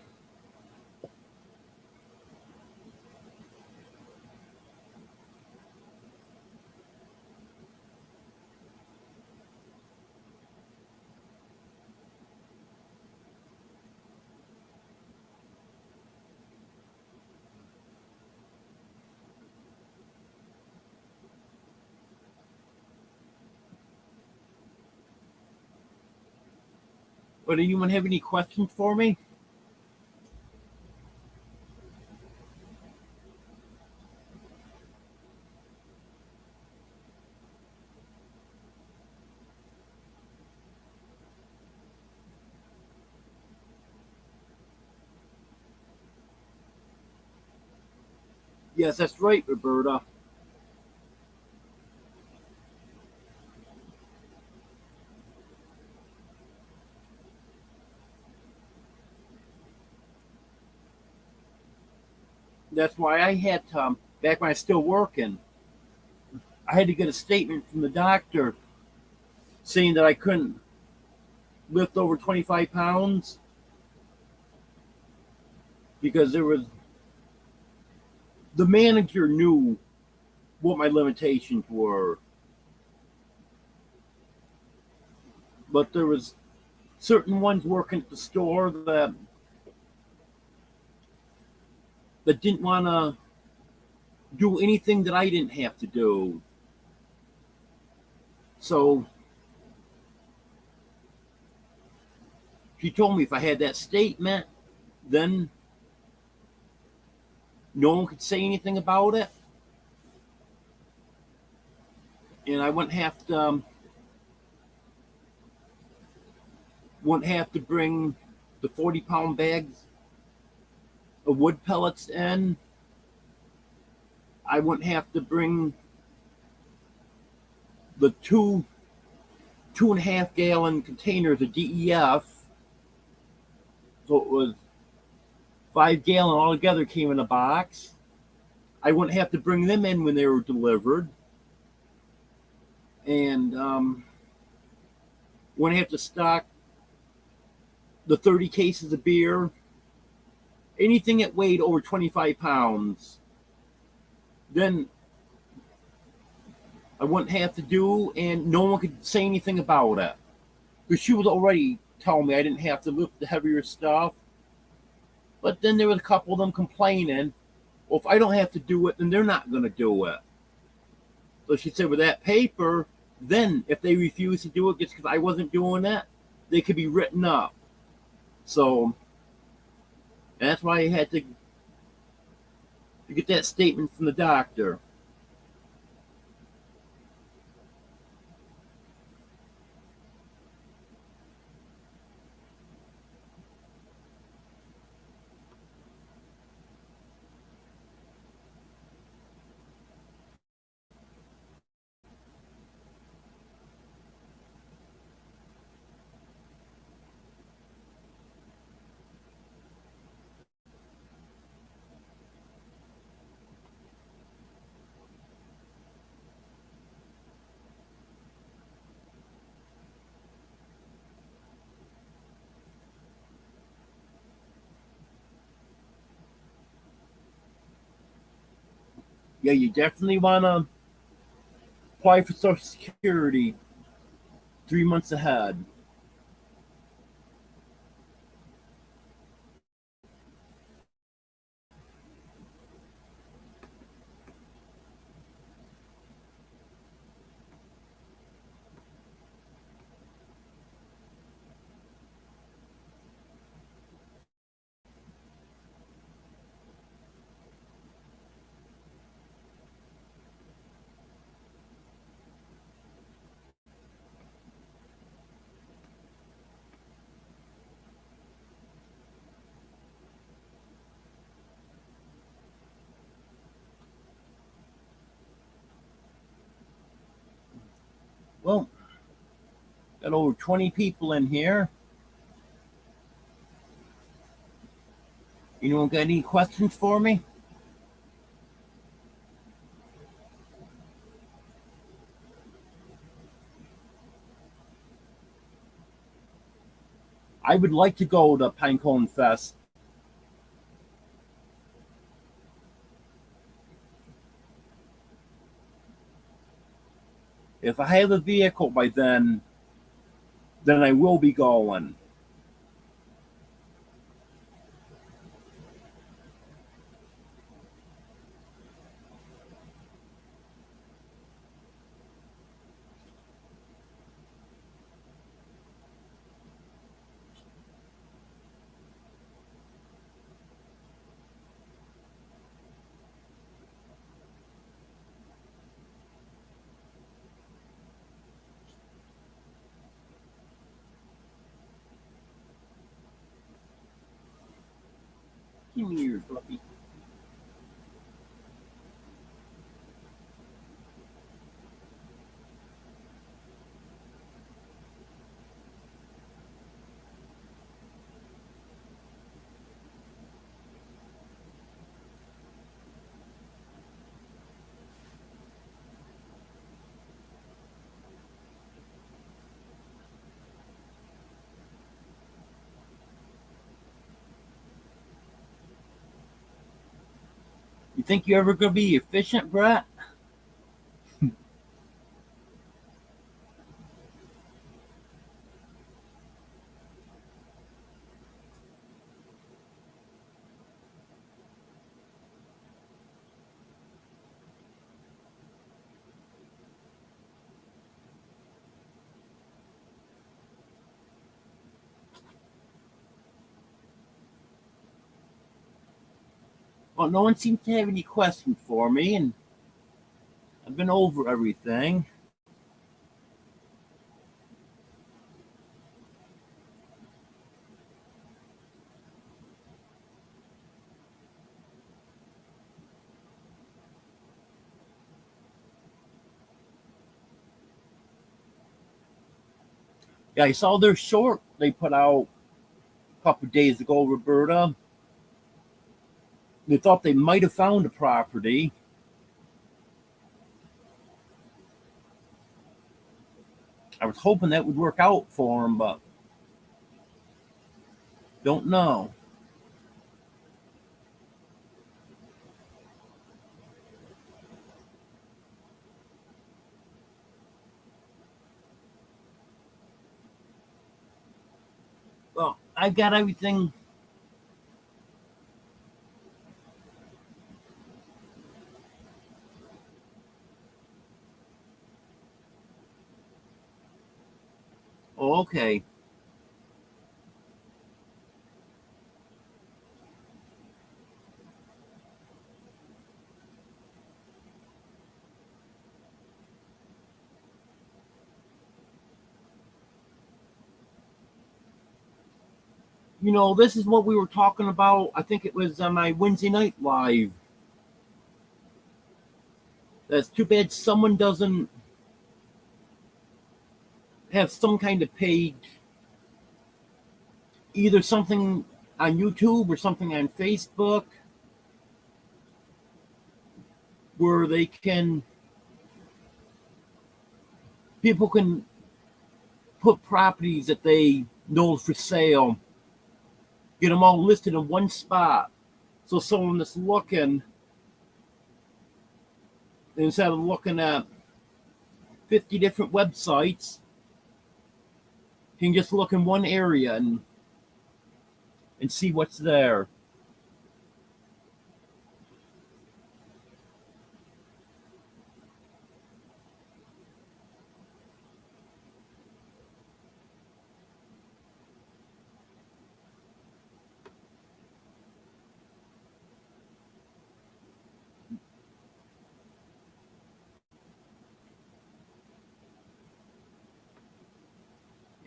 But anyone have any questions for me? Yes, that's right, Roberta. That's why I had to, back when I was still working, I had to get a statement from the doctor saying that I couldn't lift over 25 pounds because the manager knew what my limitations were, but there was certain ones working at the store that didn't want to do anything that I didn't have to do. So she told me if I had that statement, then no one could say anything about it, and I wouldn't have to bring the 40-pound bags of wood pellets in. I wouldn't have to bring the two and a half gallon containers of DEF. So it was 5 gallon altogether came in a box. I wouldn't have to bring them in when they were delivered. And wouldn't have to stock the 30 cases of beer. Anything that weighed over 25 pounds. Then I wouldn't have to do, and no one could say anything about it. Because she was already telling me I didn't have to lift the heavier stuff. But then there was a couple of them complaining, well, if I don't have to do it, then they're not going to do it. So she said, with that paper, then if they refuse to do it just because I wasn't doing it, they could be written up. So that's why I had to get that statement from the doctor. Yeah, you definitely want to apply for Social Security 3 months ahead. Well, got over 20 people in here. Anyone got any questions for me? I would like to go to Pinecone Fest. If I have a vehicle by then I will be going. Give me your puppy. You think you're ever going to be efficient, Brett? Well, no one seems to have any questions for me, and I've been over everything. Yeah, I saw their short they put out a couple days ago, Roberta. They thought they might have found a property. I was hoping that would work out for them, but don't know. Well, I got everything. Oh, okay. This is what we were talking about. I think it was on my Wednesday night live. That's too bad someone doesn't have some kind of page, either something on YouTube or something on Facebook, where people can put properties that they know for sale, get them all listed in one spot. So someone that's looking, instead of looking at 50 different websites, can just look in one area and see what's there.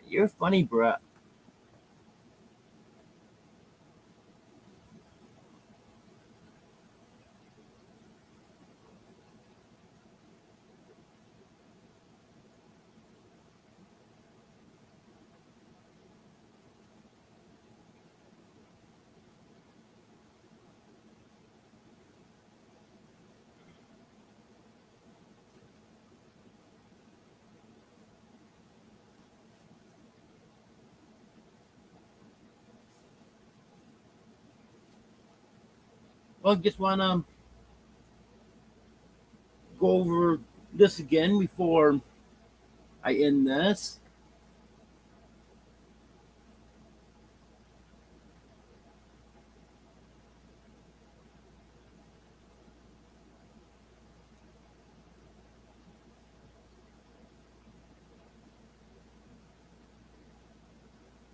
You're funny, Brett. Well, just want to go over this again before I end this.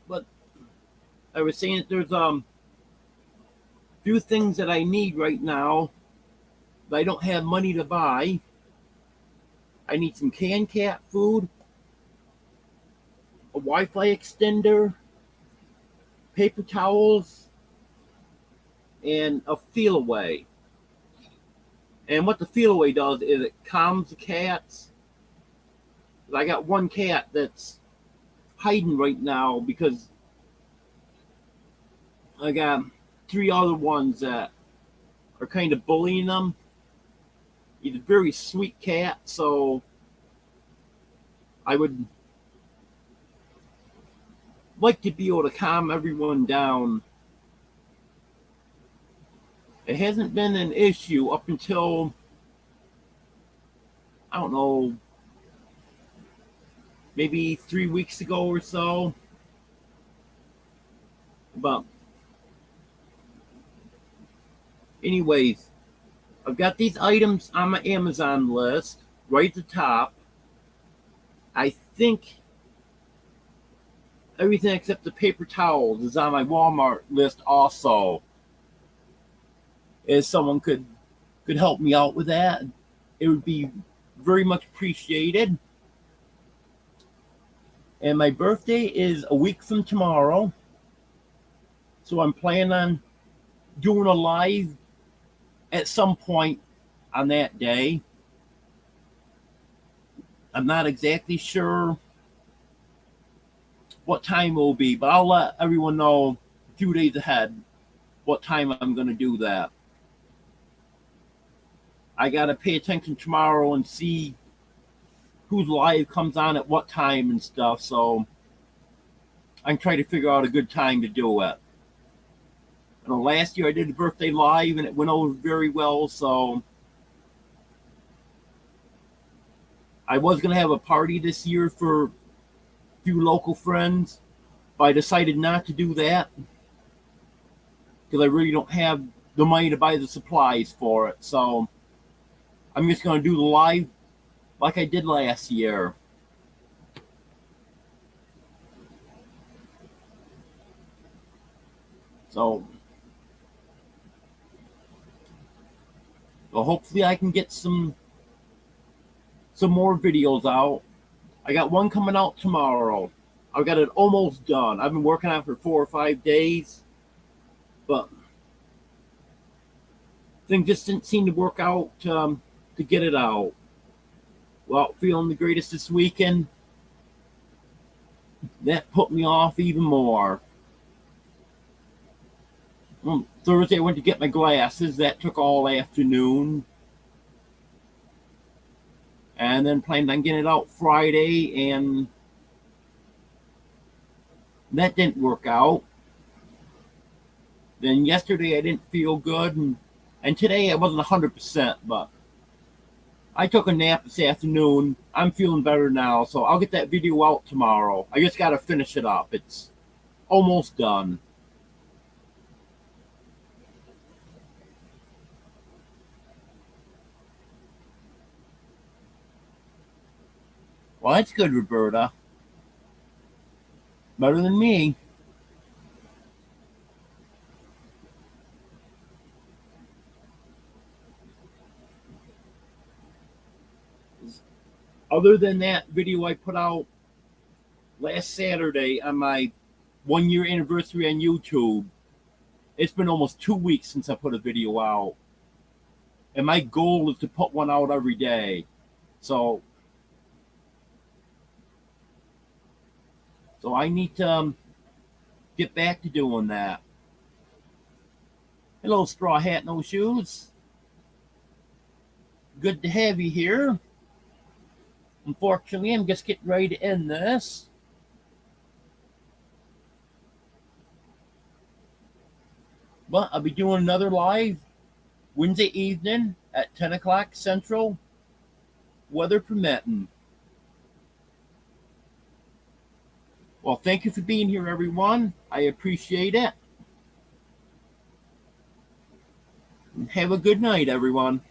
But I was saying that there's few things that I need right now that I don't have money to buy. I need some canned cat food, a Wi-Fi extender, paper towels, and a feel away. And what the feel away does is it calms the cats. I got one cat that's hiding right now because I got three other ones that are kind of bullying them. He's a very sweet cat, so I would like to be able to calm everyone down. It hasn't been an issue up until, I don't know, maybe 3 weeks ago or so. But anyways, I've got these items on my Amazon list right at the top. I think everything except the paper towels is on my Walmart list also. If someone could help me out with that, it would be very much appreciated. And my birthday is a week from tomorrow. So I'm planning on doing a live at some point on that day. I'm not exactly sure what time it will be, but I'll let everyone know a few days ahead what time I'm going to do that. I got to pay attention tomorrow and see whose live comes on at what time and stuff. So I'm trying to figure out a good time to do it. You know, last year I did a birthday live and it went over very well. So I was going to have a party this year for a few local friends, but I decided not to do that because I really don't have the money to buy the supplies for it. So I'm just going to do the live like I did last year. So hopefully I can get some more videos out. I got one coming out tomorrow. I've got it almost done. I've been working on it for 4 or 5 days, but things just didn't seem to work out to get it out. Well, feeling the greatest this weekend, that put me off even more. Thursday I went to get my glasses. That took all afternoon. And then planned on getting it out Friday, and that didn't work out. Then yesterday I didn't feel good, and today I wasn't 100%, but I took a nap this afternoon. I'm feeling better now, so I'll get that video out tomorrow. I just got to finish it up. It's almost done. Well, that's good, Roberta. Better than me. Other than that video I put out last Saturday on my 1-year anniversary on YouTube, it's been almost 2 weeks since I put a video out. And my goal is to put one out every day. So I need to get back to doing that. Hello, Straw Hat, No Shoes. Good to have you here. Unfortunately, I'm just getting ready to end this. But I'll be doing another live Wednesday evening at 10 o'clock Central, weather permitting. Well, thank you for being here, everyone. I appreciate it. And have a good night, everyone.